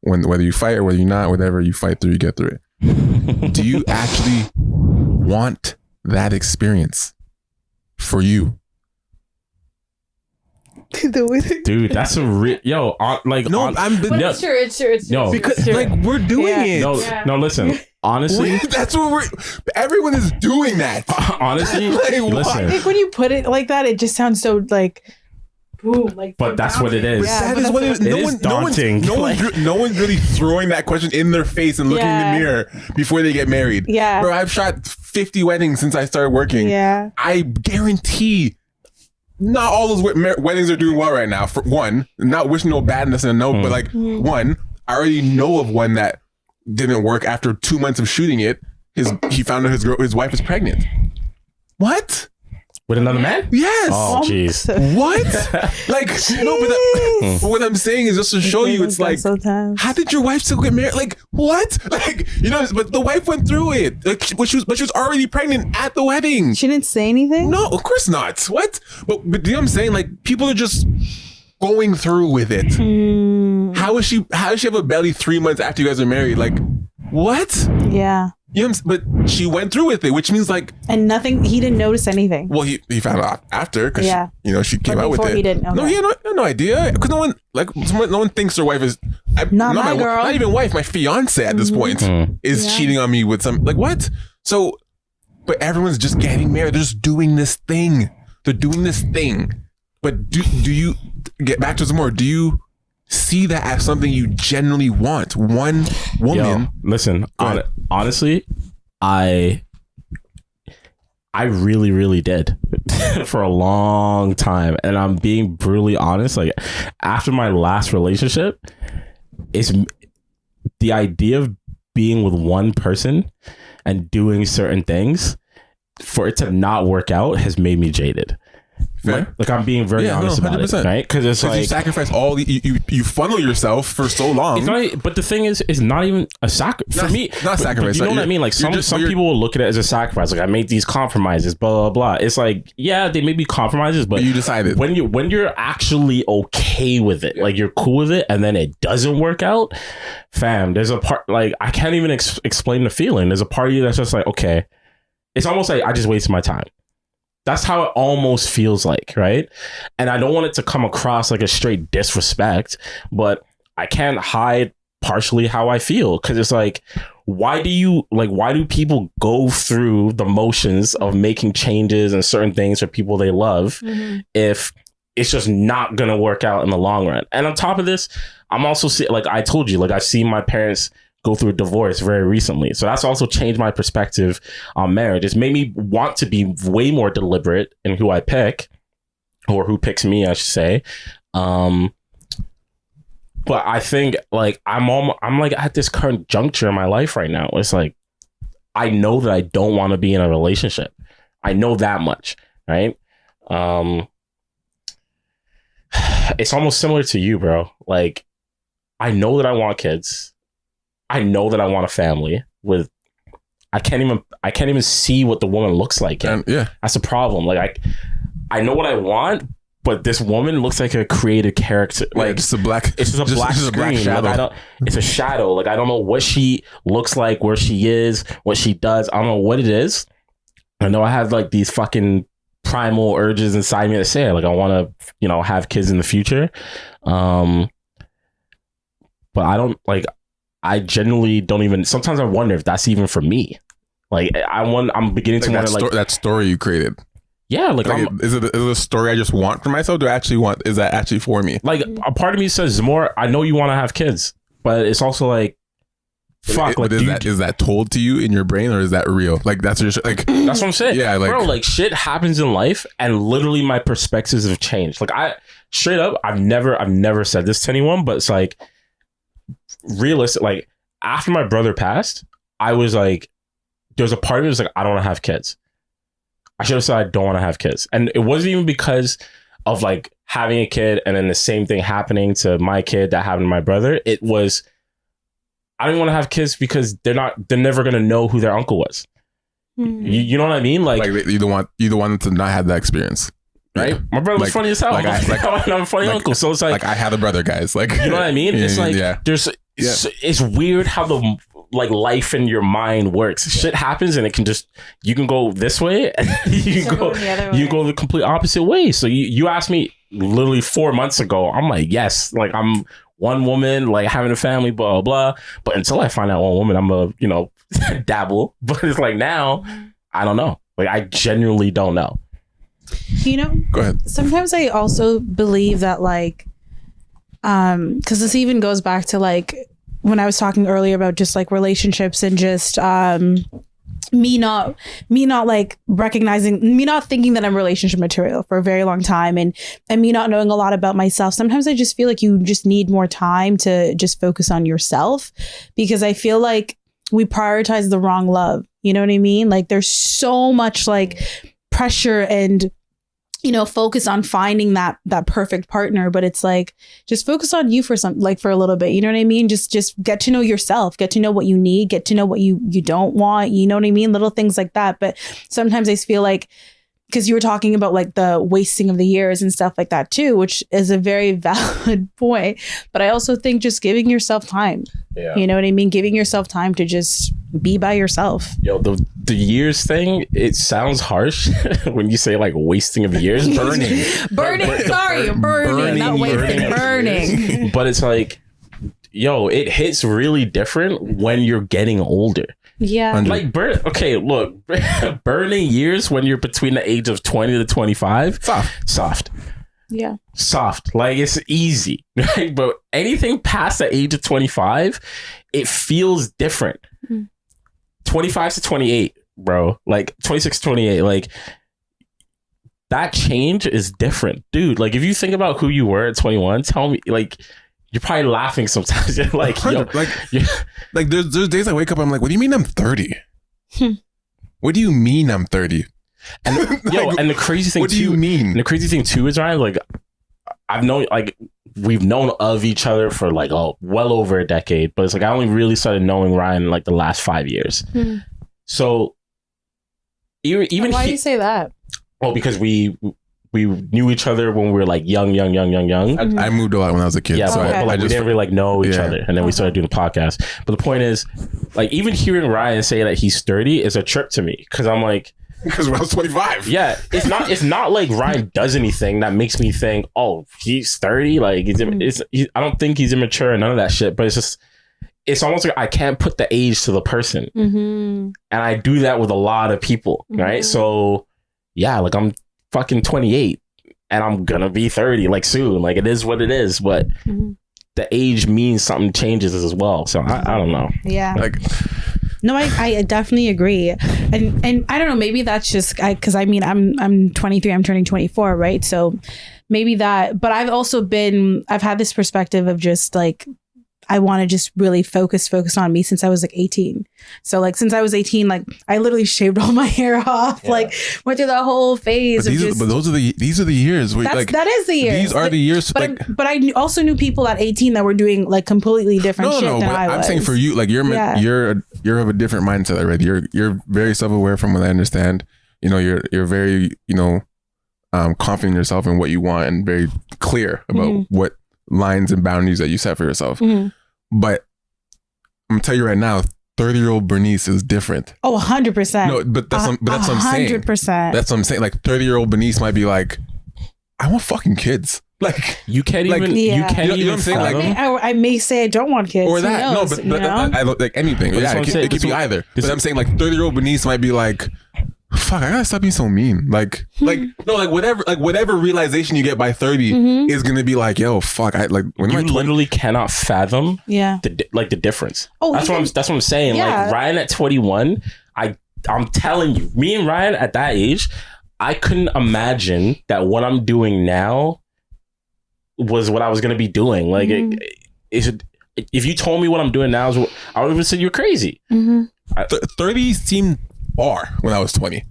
Whether you fight or whether you're not, whatever you fight through, you get through it. Do you actually want that experience for you? Dude, that's a It's true. No, because like we're doing it. No, listen. Honestly, that's what everyone is doing that. Honestly, listen. I think when you put it like that, it just sounds so like. Boom, like, but that's what it is. That is what it is. No one's really throwing that question in their face and looking in the mirror before they get married. Yeah. Bro, I've shot 50 weddings since I started working. Yeah. I guarantee not all those weddings are doing well right now. For one, not wishing no badness and but like one, I already know of one that didn't work after 2 months of shooting it. He found out his wife is pregnant. What? With another man? Yes. Oh, jeez. What? Like, no, but what I'm saying is just to show you, it's like, how did your wife still get married? Like, what? Like, but the wife went through it. Like, but she was already pregnant at the wedding. She didn't say anything? No, of course not. What? But you know what I'm saying? Like, people are just going through with it. How does she have a belly 3 months after you guys are married? Like, what? Yeah. You know, but she went through with it, which means like, and nothing. He didn't notice anything. Well, he found out after because she came out with it. He didn't know. No, he had no idea because no one thinks their wife is not my girl, not even wife, my fiance at this point is cheating on me with some like what? So, but everyone's just getting married. They're just doing this thing. They're doing this thing. But do you get back to some more? Do you see that as something you genuinely want? One woman. Yo, listen, honestly, I really, really did for a long time. And I'm being brutally honest. Like after my last relationship, it's the idea of being with one person and doing certain things for it to not work out has made me jaded. Like I'm being very honest about it, right? Because it's like you sacrifice all you funnel yourself for so long. It's not, but the thing is, it's not even a sacrifice for me. Not sacrifice. But you know what I mean? Like some people will look at it as a sacrifice. Like I made these compromises, blah blah blah. It's like they may be compromises, but you decided when you're actually okay with it, like you're cool with it, and then it doesn't work out, fam. There's a part like I can't even explain the feeling. There's a part of you that's just like okay, it's almost like I just wasted my time. That's how it almost feels like, right? And I don't want it to come across like a straight disrespect, but I can't hide partially how I feel because it's like, why do people go through the motions of making changes and certain things for people they love if it's just not going to work out in the long run? And on top of this, I'm also like I told you, like I've seen my parents go through a divorce very recently. So that's also changed my perspective on marriage. It's made me want to be way more deliberate in who I pick or who picks me, I should say. But I think like I'm like at this current juncture in my life right now. It's like I know that I don't want to be in a relationship. I know that much, right? It's almost similar to you, bro. Like I know that I want kids. I know that I want a family with. I can't even see what the woman looks like yet. Yeah, that's a problem. Like I know what I want, but this woman looks like a created character. Like it's a black. It's just a black screen. Like, it's a shadow. Like I don't know what she looks like, where she is, what she does. I don't know what it is. I know I have like these fucking primal urges inside me that say like I want to, have kids in the future. But I don't like. I genuinely don't even. Sometimes I wonder if that's even for me. Like I'm beginning to wonder like that story you created. Yeah, like is it a story I just want for myself? Do I actually want? Is that actually for me? Like a part of me says more. I know you want to have kids, but it's also like, fuck. Like, is that told to you in your brain, or is that real? Like that's just like that's what I'm saying. Yeah, like bro, like shit happens in life, and literally my perspectives have changed. Like I straight up, I've never said this to anyone, but it's like realistic. Like after my brother passed, I was like, there's a part of me that's like, I don't want to have kids. I should have said I don't want to have kids. And it wasn't even because of like having a kid and then the same thing happening to my kid that happened to my brother. It was, I didn't want to have kids because they're never going to know who their uncle was. Mm-hmm. You know what I mean? Like you don't want them to not have that experience. Right? Yeah. My brother was funny as hell. I'm a funny uncle. So it's like I had a brother, guys. Like, you know what I mean? It's like, it's weird how the like life in your mind works. Shit happens and it can just, you can go this way and you can go the complete opposite way. So you asked me literally 4 months ago, I'm like, yes, like I'm one woman, like having a family, blah, blah, blah. But until I find out one woman, I'm a, dabble. But it's like now, I don't know. Like I genuinely don't know. Go ahead. Sometimes I also believe that like, because this even goes back to like, when I was talking earlier about just like relationships and just me not like recognizing, me not thinking that I'm relationship material for a very long time and me not knowing a lot about myself. Sometimes I just feel like you just need more time to just focus on yourself, because I feel like we prioritize the wrong love. You know what I mean? Like there's so much like pressure and focus on finding that perfect partner, but it's like just focus on you for a little bit. You know what I mean? Just get to know yourself, get to know what you need, get to know what you don't want. You know what I mean? Little things like that. But sometimes I feel like, because you were talking about like the wasting of the years and stuff like that too, which is a very valid point. But I also think just giving yourself time. Yeah. You know what I mean? Giving yourself time to just be by yourself. Yo, the years thing, it sounds harsh when you say like wasting of years. Burning. Burning, not wasting, burning. But it's like, yo, it hits really different when you're getting older. Yeah. Like, burning years when you're between the age of 20 to 25. Soft. Yeah. Soft. Like, it's easy. Right? But anything past the age of 25, it feels different. Mm-hmm. 25 to 28, bro. Like, 26 to 28. Like, that change is different. Dude, like, if you think about who you were at 21, tell me, like, you're probably laughing sometimes. You're like, yo, like there's days I wake up, I'm like, what do you mean I'm 30? What do you mean I'm 30? And and the crazy thing, what do you mean? The crazy thing too is, Ryan, like we've known of each other for like well over a decade, but it's like I only really started knowing Ryan in like the last 5 years. So even why do you say that? Well, because we knew each other when we were like young. I moved a lot when I was a kid. Yeah, so but we didn't really like know each other, and then we started doing the podcast. But the point is, like, even hearing Ryan say that he's 30 is a trip to me, because I'm like, because when I was 25. Yeah, it's not like Ryan does anything that makes me think, oh, he's 30. Like, I don't think he's immature and none of that shit. But it's almost like I can't put the age to the person, and I do that with a lot of people, right? So yeah, like I'm fucking 28 and I'm gonna be 30 like soon. Like, it is what it is, but the age means something changes as well. So I don't know. Yeah. Like, No, I definitely agree. And I don't know, maybe that's just because I mean, I'm 23, I'm turning 24, right? So maybe that, but I've had this perspective of just like, I want to just really focus on me since I was like 18. So like since I was 18, like I literally shaved all my hair off, like went through the whole phase. But these are the years. That is the years. These are the years. But I also knew people at 18 that were doing like completely different shit than I was. I'm saying for you, like you're of a different mindset already. You're very self-aware from what I understand. You know, you're very, confident in yourself and what you want and very clear about what lines and boundaries that you set for yourself. But I'm gonna tell you right now, 30-year-old Bernice is different. Oh, 100%. No, but that's what I'm saying. 100%. That's what I'm saying. Like 30-year-old Bernice might be like, I want fucking kids. Like you can't like, even. yeah. You can't you know what I'm saying? Like, I may say I don't want kids. Or that. Who knows, No, but I like anything. But Yeah, it could be either. But I'm saying like 30-year-old Bernice might be like, fuck, I gotta stop being so mean. Like whatever realization you get by 30 is gonna be like, yo, fuck. When you literally cannot fathom. Yeah. The difference. Oh, that's what I'm saying. Yeah. Like Ryan at 21, I'm telling you, me and Ryan at that age, I couldn't imagine that what I'm doing now was what I was gonna be doing. Like if you told me what I'm doing now, I would have said you're crazy. 30 seemed far when I was 20.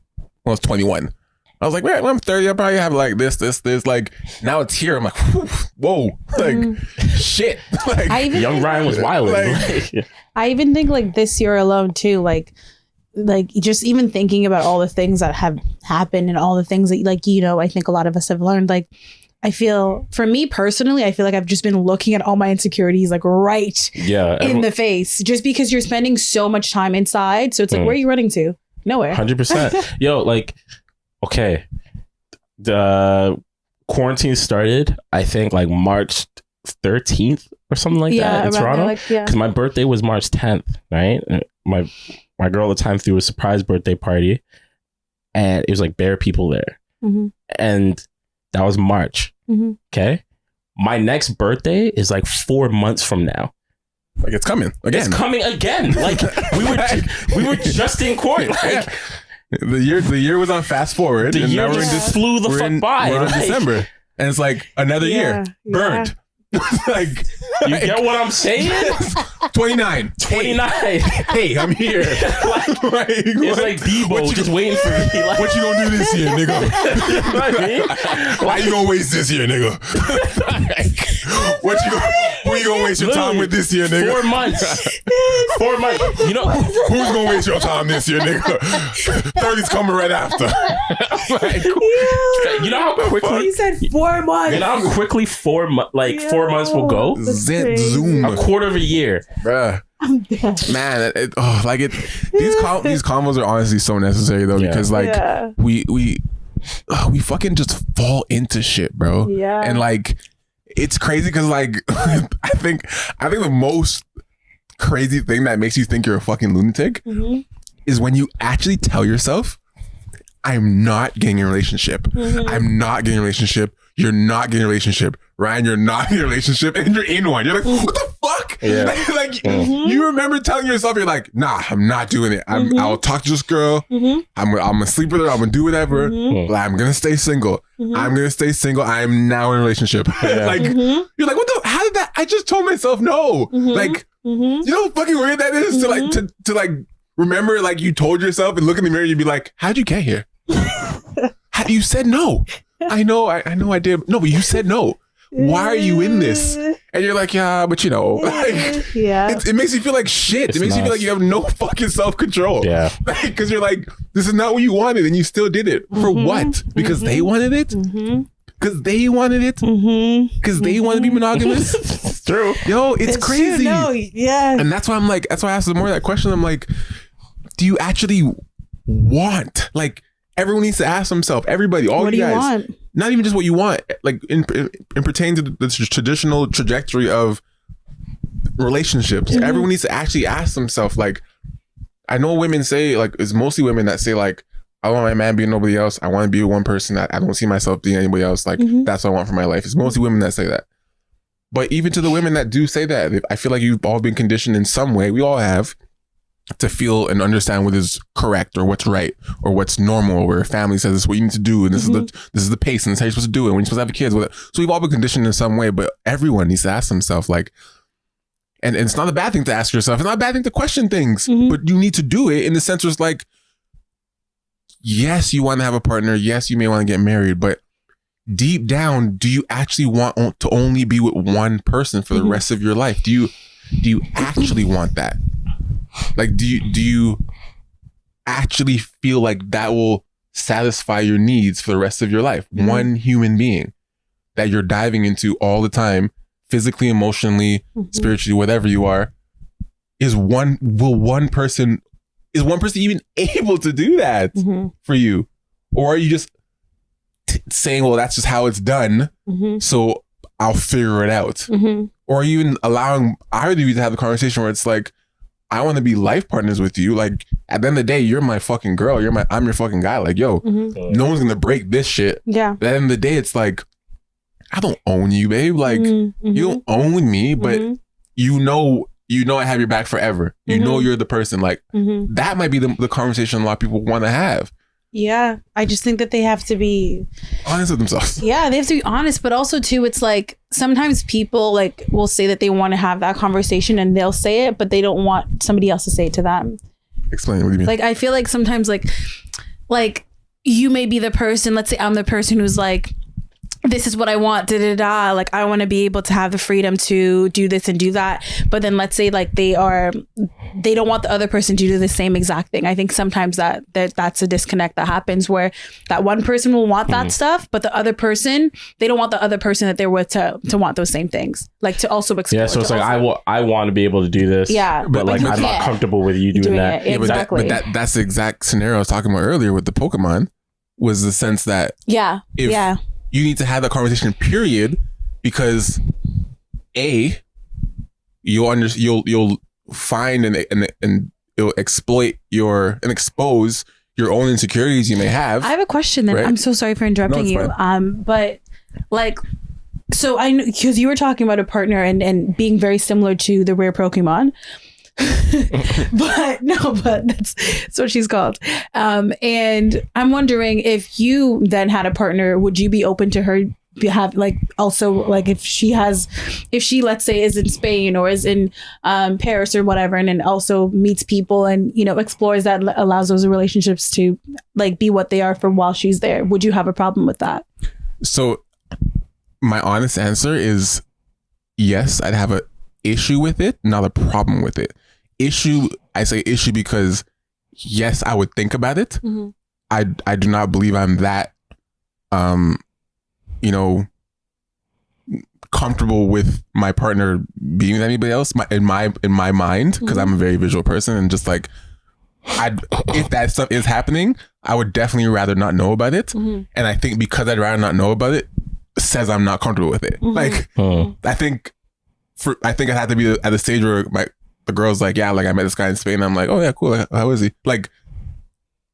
When I was 21. I was like, man, when I'm 30, I'll probably have like this. Like, now it's here. I'm like, whoa. Like, shit. Like, young Ryan was wild. I even think like this year alone too, like just even thinking about all the things that have happened and all the things that I think a lot of us have learned. Like, I feel, for me personally, I feel like I've just been looking at all my insecurities like right in the face, just because you're spending so much time inside. So it's like, where are you running to? Nowhere. 100%. Yo, like, okay, the quarantine started, I think, like March 13th or something like that in Toronto. Because my birthday was March 10th, right? My girl at the time threw a surprise birthday party, and it was like bare people there, and that was March. Okay, my next birthday is like 4 months from now. Like it's coming again. It's coming again. Like we were just in court. Like the year was on fast forward. The year just flew the fuck by. We're in December, and it's like another year burned. Like you get what I'm saying? 29. Hey, I'm here. It's like Debo just waiting for me. Like, what you gonna do this year, nigga? You know what I mean? Why you gonna waste this year, nigga? Who you gonna waste your time with this year, nigga? 4 months. 4 months. You know who's gonna waste your time this year, nigga? 30's coming right after. You know how quickly he said 4 months. You know how quickly 4 months will go? Zoom. A quarter of a year. Bruh. Man, these combos are honestly so necessary though, because like we fucking just fall into shit, bro. Yeah. And like it's crazy because like I think the most crazy thing that makes you think you're a fucking lunatic is when you actually tell yourself, I'm not getting a relationship. I'm not getting a relationship. You're not getting a relationship. Ryan, you're not in a relationship, and you're in one. You're like, what the fuck? Yeah. You remember telling yourself, you're like, nah, I'm not doing it. I'll talk to this girl. I'm gonna sleep with her. I'm gonna do whatever. But I'm gonna stay single. I'm gonna stay single. I am now in a relationship. You're like, what the? How did that? I just told myself no. Like, you know how fucking weird that is to like remember, like you told yourself and look in the mirror, you'd be like, how'd you get here? You said no. I know I did. No, but you said no. Why are you in this? And you're like, yeah, but it makes you feel like shit. It makes you feel like you have no fucking self-control. Yeah. Because you're like, this is not what you wanted, and you still did it. For what? Because they wanted it? Because they wanted it? Because they want to be monogamous? It's true. Yo, it's crazy. True. No, yeah. And that's why I'm like, that's why I asked more of that question. I'm like, do you actually want, like, everyone needs to ask themselves, everybody, all you guys, want? Not even just what you want, like in pertaining to the traditional trajectory of relationships. Everyone needs to actually ask themselves, like, I know women say, like, it's mostly women that say, like, I want my man being nobody else. I want to be with one person. I don't see myself being anybody else. Like, that's what I want for my life. It's mostly women that say that. But even to the women that do say that, I feel like you've all been conditioned in some way. We all have, to feel and understand what is correct or what's right or what's normal, where family says this is what you need to do and this is the pace and this is how you're supposed to do it when you're supposed to have kids with it. So we've all been conditioned in some way, but everyone needs to ask themselves, like, and it's not a bad thing to ask yourself. It's not a bad thing to question things, but you need to do it in the sense where it's like, yes, you want to have a partner. Yes, you may want to get married, but deep down, do you actually want to only be with one person for the rest of your life? Do you actually want that? Like, do you actually feel like that will satisfy your needs for the rest of your life? One human being that you're diving into all the time, physically, emotionally, spiritually, whatever you are, is one person even able to do that for you? Or are you just saying, well, that's just how it's done, so I'll figure it out? Or are you even allowing either of you to have a conversation where it's like, I want to be life partners with you. Like, at the end of the day, you're my fucking girl. I'm your fucking guy. Like, yo, no one's gonna break this shit. Yeah. But at the end of the day, it's like, I don't own you, babe. Like, you don't own me, but you know I have your back forever. You know you're the person. Like, that might be the conversation a lot of people want to have. Yeah, I just think that they have to be honest with themselves. Yeah, they have to be honest, but also too, it's like sometimes people like will say that they want to have that conversation and they'll say it, but they don't want somebody else to say it to them. Explain. What do you mean? Like, I feel like sometimes like you may be the person. Let's say I'm the person who's like, this is what I want, like I want to be able to have the freedom to do this and do that. But then let's say like they don't want the other person to do the same exact thing. I think sometimes that's a disconnect that happens, where that one person will want that stuff, but the other person, they don't want the other person that they're with to want those same things, like to also explore. Yeah, so it's like I want to be able to do this. Yeah, but like I'm not comfortable with you doing that. Yeah, exactly. But that's the exact scenario I was talking about earlier with the Pokemon, was the sense that you need to have that conversation, period, because you'll find and it'll exploit and expose your own insecurities you may have. I have a question then. Right? I'm so sorry for interrupting you. But like, so I know, because you were talking about a partner and being very similar to the rare Pokemon. but that's what she's called. And I'm wondering, if you then had a partner, would you be open to her have like also like if she let's say is in Spain or is in Paris or whatever, and then also meets people and explores that, allows those relationships to like be what they are for while she's there, would you have a problem with that? So my honest answer is yes, I'd have an issue with it, not a problem with it. I say issue because yes, I would think about it. I do not believe I'm that comfortable with my partner being with anybody else in my mind, because I'm a very visual person, and just like if that stuff is happening, I would definitely rather not know about it. And I think because I'd rather not know about it says I'm not comfortable with it. Like I think I'd have to be at the stage where the girl's like, yeah, like I met this guy in Spain. I'm like, oh yeah, cool. How is he? Like,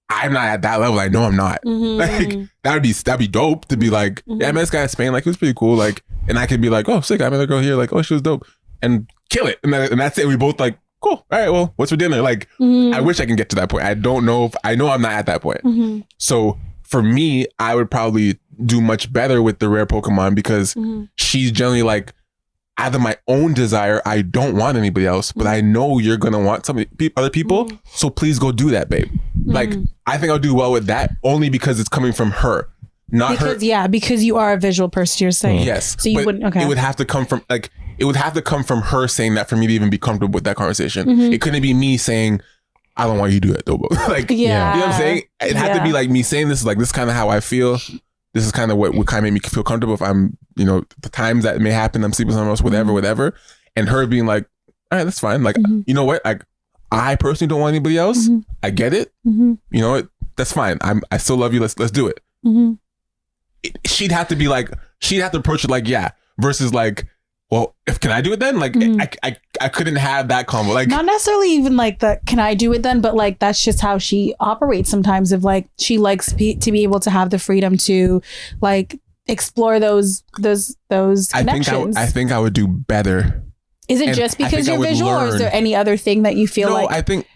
I'm not at that level. I know I'm not. Like that'd be dope to be like, yeah, I met this guy in Spain. Like, it was pretty cool. Like, and I could be like, oh, sick. I met a girl here. Like, oh, she was dope, and kill it. And that's it. We both like, cool. All right. Well, what's for dinner? Like, I wish I can get to that point. I don't know I know I'm not at that point. So for me, I would probably do much better with the rare Pokemon, because she's generally like, out of my own desire, I don't want anybody else, but I know you're gonna want other people, so please go do that, babe. Like, I think I'll do well with that, only because it's coming from her, not her. Yeah, because you are a visual person, you're saying. Yes, so you wouldn't. Okay, it would have to come from her saying that for me to even be comfortable with that conversation. It couldn't be me saying, I don't want you to do it though. Like, you know what I'm saying? It had to be like me saying this is kind of how I feel. This is kind of what would kind of make me feel comfortable. If I'm, the times that may happen, I'm sleeping with someone else, whatever. And her being like, all right, that's fine. Like, you know what? Like, I personally don't want anybody else. I get it. You know what? That's fine. I still love you. Let's do it. She'd have to approach it like, yeah, versus like, well, can I do it then? Like, I couldn't have that combo. Like, not necessarily even like the can I do it then, but like that's just how she operates sometimes. If like she likes to be able to have the freedom to like explore those connections. I think I would do better Is it And just I because think I you're would visual, or is learn- there any other thing that you feel No, like? I think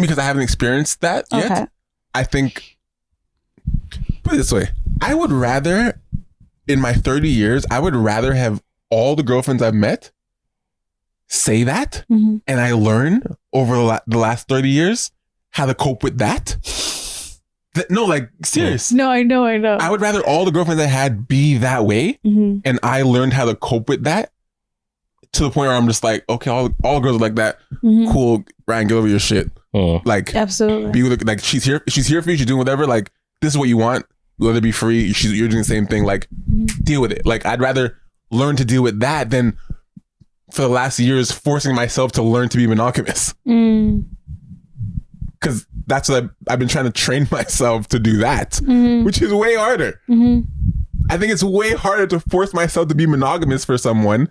because I haven't experienced that yet. Okay. I think, put it this way, I would rather, in my 30 years, I would rather have all the girlfriends I've met say that, Mhm. and I learn over the last 30 years how to cope with that. No, like, serious. No, I know. I would rather all the girlfriends I had be that way, Mhm. and I learned how to cope with that to the point where I'm just like, okay, all girls are like that. Mhm. Cool, Ryan, get over your shit. Like, Absolutely. be with, like, she's here for you. She's doing whatever. Like, this is what you want. Let her be free. You're doing the same thing. Like, deal with it. Like, I'd rather learn to deal with that than for the last years forcing myself to learn to be monogamous. Because that's what I've been trying to train myself to do that, which is way harder. I think it's way harder to force myself to be monogamous for someone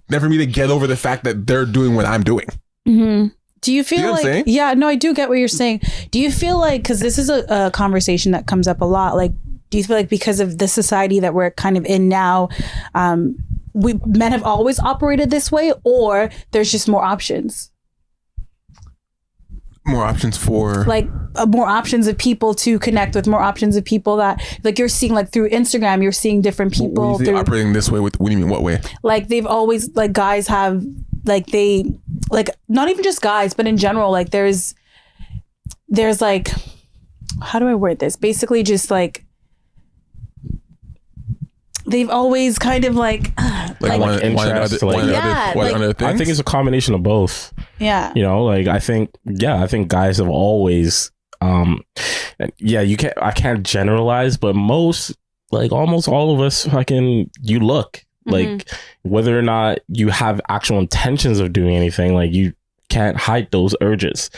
than for me to get over the fact that they're doing what I'm doing. Do you feel You know what I'm saying? yeah, no, I do get what you're saying. Do you feel like, because this is a conversation that comes up a lot, like, do you feel like because of the society that we're kind of in now, men have always operated this way, or there's just more options? More options for Like more options of people to connect with, more options of people that, like, you're seeing, like, through Instagram, you're seeing different people. When you say through, operating this way, what do you mean? What way? like, they've always, like, guys have, like, they, like, not even just guys, but in general, like, there's like, how do I word this? Basically just like, they've always kind of like one interest, other things? I think it's a combination of both. yeah. You know, like, I think guys have always, I can't generalize, but almost all of us you look like, whether or not you have actual intentions of doing anything, like, you can't hide those urges.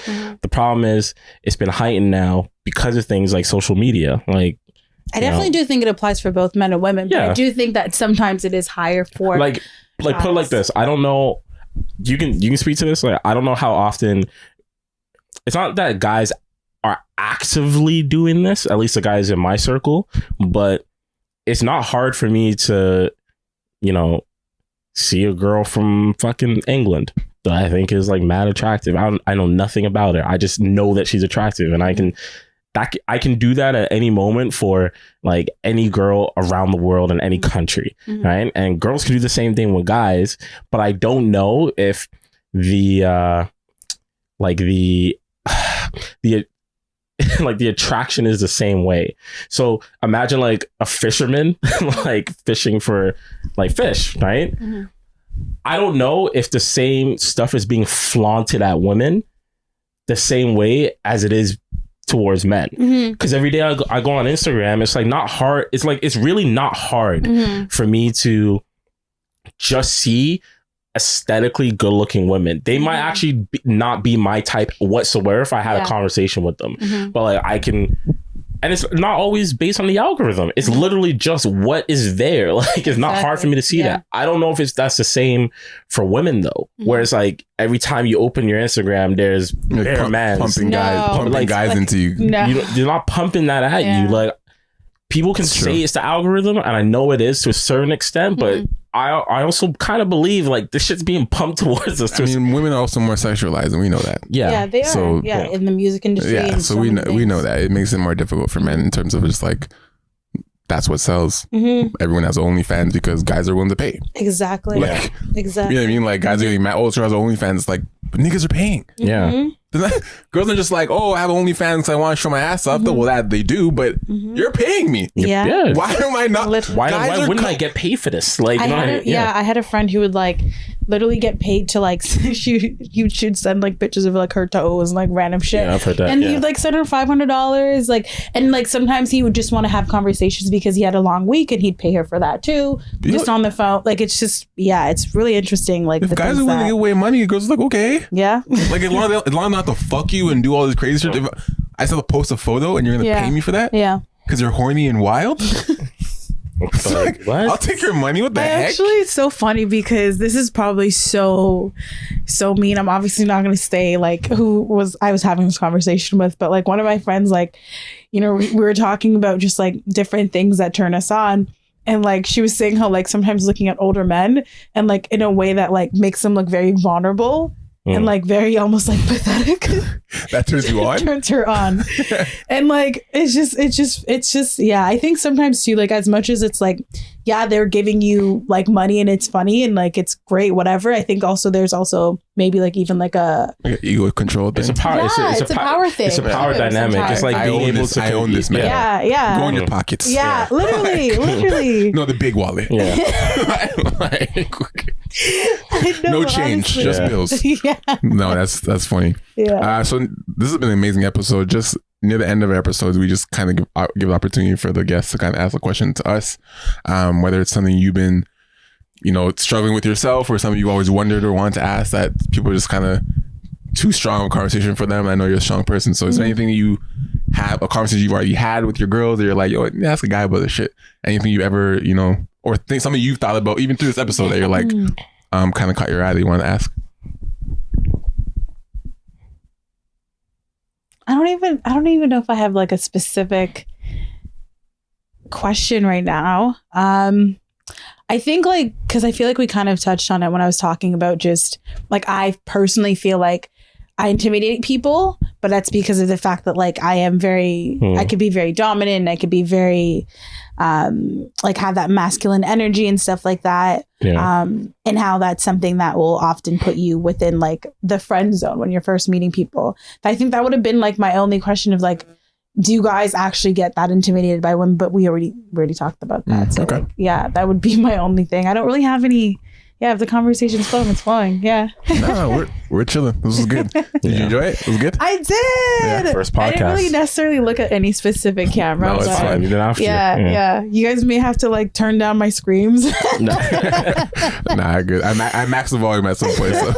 The problem is it's been heightened now because of things like social media. Like, I definitely do think it applies for both men and women, but I do think that sometimes it is higher for like put it like this. I don't know. You can speak to this. Like, I don't know how often. It's not that guys are actively doing this. At least the guys in my circle, but it's not hard for me to, see a girl from fucking England that I think is, like, mad attractive. I know nothing about her. I just know that she's attractive, and I can do that at any moment for, like, any girl around the world in any country, right? And girls can do the same thing with guys, but I don't know if the like the attraction is the same way. So imagine, like, a fisherman like fishing for, like, fish, right? I don't know if the same stuff is being flaunted at women the same way as it is towards men, because every day I go on Instagram, it's like not hard. It's like, it's really not hard for me to just see aesthetically good looking women. They might actually not be my type whatsoever if I had a conversation with them, but, like, I can. And it's not always based on the algorithm. It's literally just what is there. Like, it's not hard for me to see that. I don't know if that's the same for women, though, where it's like every time you open your Instagram, there's bare man pumping guys into you. No. You're not pumping that at you. Like, people can say it's the algorithm, and I know it is to a certain extent, but I also kind of believe, like, this shit's being pumped towards us. I mean, women are also more sexualized, and we know that. Yeah, they are. So, in the music industry. Yeah, so we know that. It makes it more difficult for men in terms of just, like, that's what sells. Everyone has OnlyFans because guys are willing to pay. Exactly. Like, exactly. You know what I mean? Like, guys are getting mad. Oh, she has OnlyFans. Like, but niggas are paying. Yeah. Girls are just like, oh, I have OnlyFans. I want to show my ass off. Well, that they do, but you're paying me. Yeah. Why am I not? Why wouldn't I get paid for this? Like, I had a friend who would, like, literally get paid to, like, you should send, like, pictures of, like, her toes and, like, random shit. Yeah, I've heard that. And he'd, like, send her $500, like, and, like, sometimes he would just want to have conversations because he had a long week, and he'd pay her for that too, just on the phone. Like, it's just, it's really interesting. Like, if guys are willing to give away money, girls are like, okay, like, as long as they not to fuck you and do all this crazy shit. If I still post a photo and you're gonna pay me for that, because you're horny and wild. Like, what? I'll take your money. What the heck? Actually, it's so funny because this is probably so mean. I'm obviously not going to say, like, I was having this conversation with, but, like, one of my friends, like, we were talking about just, like, different things that turn us on. and like she was saying how like sometimes looking at older men and like in a way that like makes them look very vulnerable and like very almost like pathetic. That turns you on? Turns her on. And like it's just yeah, I think sometimes too, like as much as it's like, yeah, they're giving you like money and it's funny and like it's great, whatever. I think also there's also maybe like even like a ego control thing. It's a power. Yeah, it's a power thing. It's a power Yeah, dynamic. It's like being able to. I own this, man. Yeah. Go in your pockets. Yeah, literally. No, the big wallet. Yeah. No change, just bills. Yeah. No, that's funny. Yeah. So this has been an amazing episode. Just near the end of our episodes, we just kind of give the opportunity for the guests to kind of ask a question to us, whether it's something you've been, struggling with yourself or something you always wondered or wanted to ask that people are just kind of too strong of a conversation for them. I know you're a strong person, so is there anything you have a conversation you've already had with your girls that you're like, yo, ask a guy about this shit? Anything you ever, or think something you've thought about even through this episode that you're like, kind of caught your eye that you want to ask? I don't even know if I have like a specific question right now. I think like, cause I feel like we kind of touched on it when I was talking about just like, I personally feel like I intimidate people, but that's because of the fact that like I am I could be very dominant. I could be very, like have that masculine energy and stuff like that. Yeah. And how that's something that will often put you within like the friend zone when you're first meeting people. I think that would have been like my only question of like, do you guys actually get that intimidated by women? But we already talked about that. So okay. like, yeah, that would be my only thing. I don't really have any. Yeah, if the conversation's flowing, it's flowing. Yeah. No, we're chilling. This was good. Did you enjoy it? It was good. I did. Yeah, first podcast. I didn't really necessarily look at any specific camera. No, it's but fine. You didn't have to. Yeah. You guys may have to like turn down my screams. Nah, good. I maxed the volume at some point. So.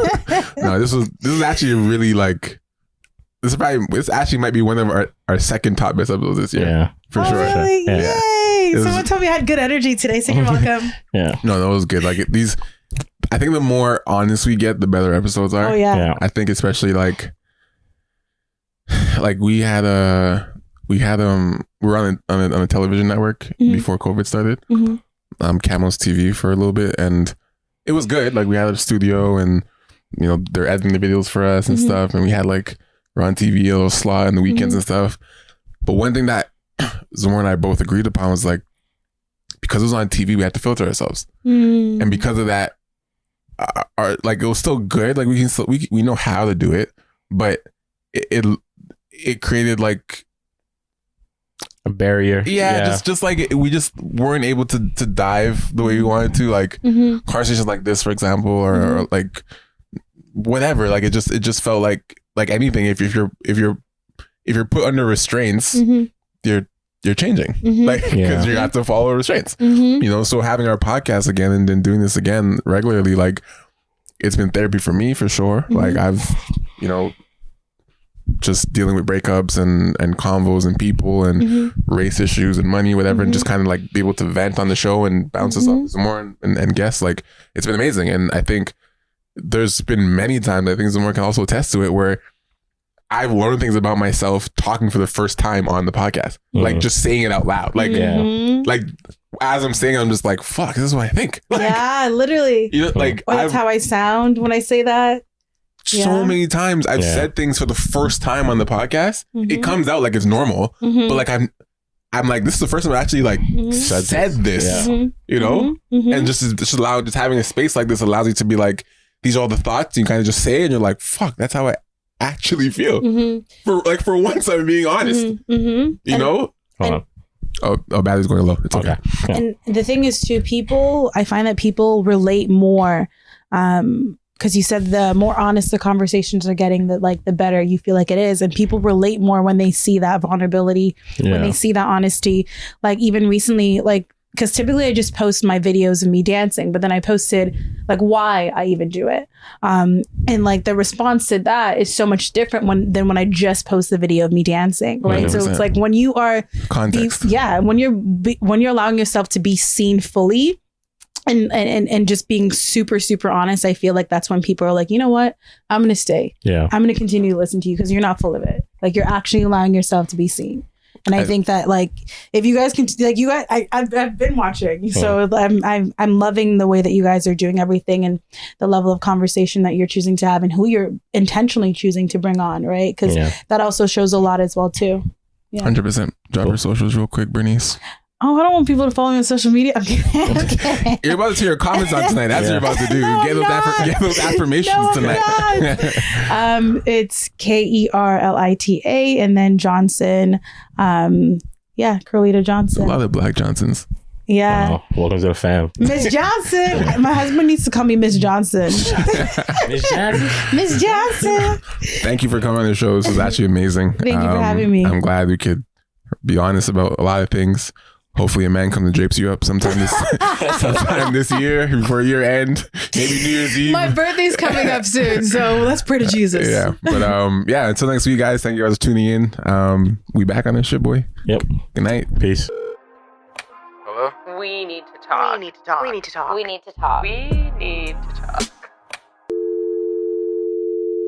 No, this is actually a really like. This actually might be one of our second top best episodes this year. Yeah, for sure. Really? Yeah. Yay! Someone told me I had good energy today, so you're welcome. Yeah. No, that was good. Like these. I think the more honest we get, the better episodes are. Oh yeah. I think especially like we were on a television network before COVID started. Camo's TV for a little bit, and it was good. Like we had a studio, and they're editing the videos for us and stuff, and we had like we're on TV a little slot in the weekends and stuff. But one thing that Zomora and I both agreed upon was like, because it was on TV, we had to filter ourselves, and because of that, like it was still good. Like we know how to do it, but it created like a barrier. Yeah. Just like we just weren't able to dive the way we wanted to. Like conversations like this, for example, or like whatever. Like it just felt like anything. If you're put under restraints, you're changing, like because you have to follow restraints. So having our podcast again and then doing this again regularly, like it's been therapy for me for sure. Like I've just dealing with breakups and convos and people and race issues and money, whatever, and just kind of like be able to vent on the show and bounce us off some more and guests. Like it's been amazing. And I think there's been many times, I think Zomora can also attest to it, where I've learned things about myself talking for the first time on the podcast, like just saying it out loud. Like, like as I'm saying, I'm just like, fuck, this is what I think. Like, yeah, literally. Like that's how I sound when I say that. So many times I've said things for the first time on the podcast. It comes out like it's normal, but like I'm like, this is the first time I actually like said this, and just having a space like this allows you to be like, these are all the thoughts. You kind of just say it and you're like, fuck, that's how I actually feel. For once I'm being honest, Hold on. Oh, battery's going low. It's okay. Yeah. And the thing is too, I find that people relate more, because you said the more honest the conversations are getting, the better you feel like it is. And people relate more when they see that vulnerability, when they see that honesty. Like even recently, like, because typically I just post my videos of me dancing, but then I posted like why I even do it. And like the response to that is so much different than when I just post the video of me dancing, right? 100%. So it's like when you are context. when you're allowing yourself to be seen fully and just being super, super honest, I feel like that's when people are like, you know what? I'm going to stay. Yeah. I'm going to continue to listen to you because you're not full of it. Like you're actually allowing yourself to be seen. And I think that like if you guys can like you guys, I've been watching, so I'm loving the way that you guys are doing everything and the level of conversation that you're choosing to have and who you're intentionally choosing to bring on, right? Because that also shows a lot as well too. 100%. Drop your socials real quick, Bernice. Oh, I don't want people to follow me on social media. Okay. You're about to see your comments on tonight. That's what you're about to do. Get those affirmations tonight. It's Kerlita and then Johnson. Kerlita Johnson. A lot of Black Johnsons. Yeah. Wow. Welcome to the fam. Miss Johnson. My husband needs to call me Miss Johnson. Miss Johnson. Miss Johnson. Thank you for coming on the show. This was actually amazing. Thank you for having me. I'm glad we could be honest about a lot of things. Hopefully a man comes and drapes you up sometime this year before year end, maybe New Year's Eve. My birthday's coming up soon, so let's pray to Jesus. Yeah, but until next week, guys. Thank you guys for tuning in. We back on this shit, boy. Yep. Good night. Peace. We need to talk. We need to talk. We need to talk. We need to talk. We need to talk.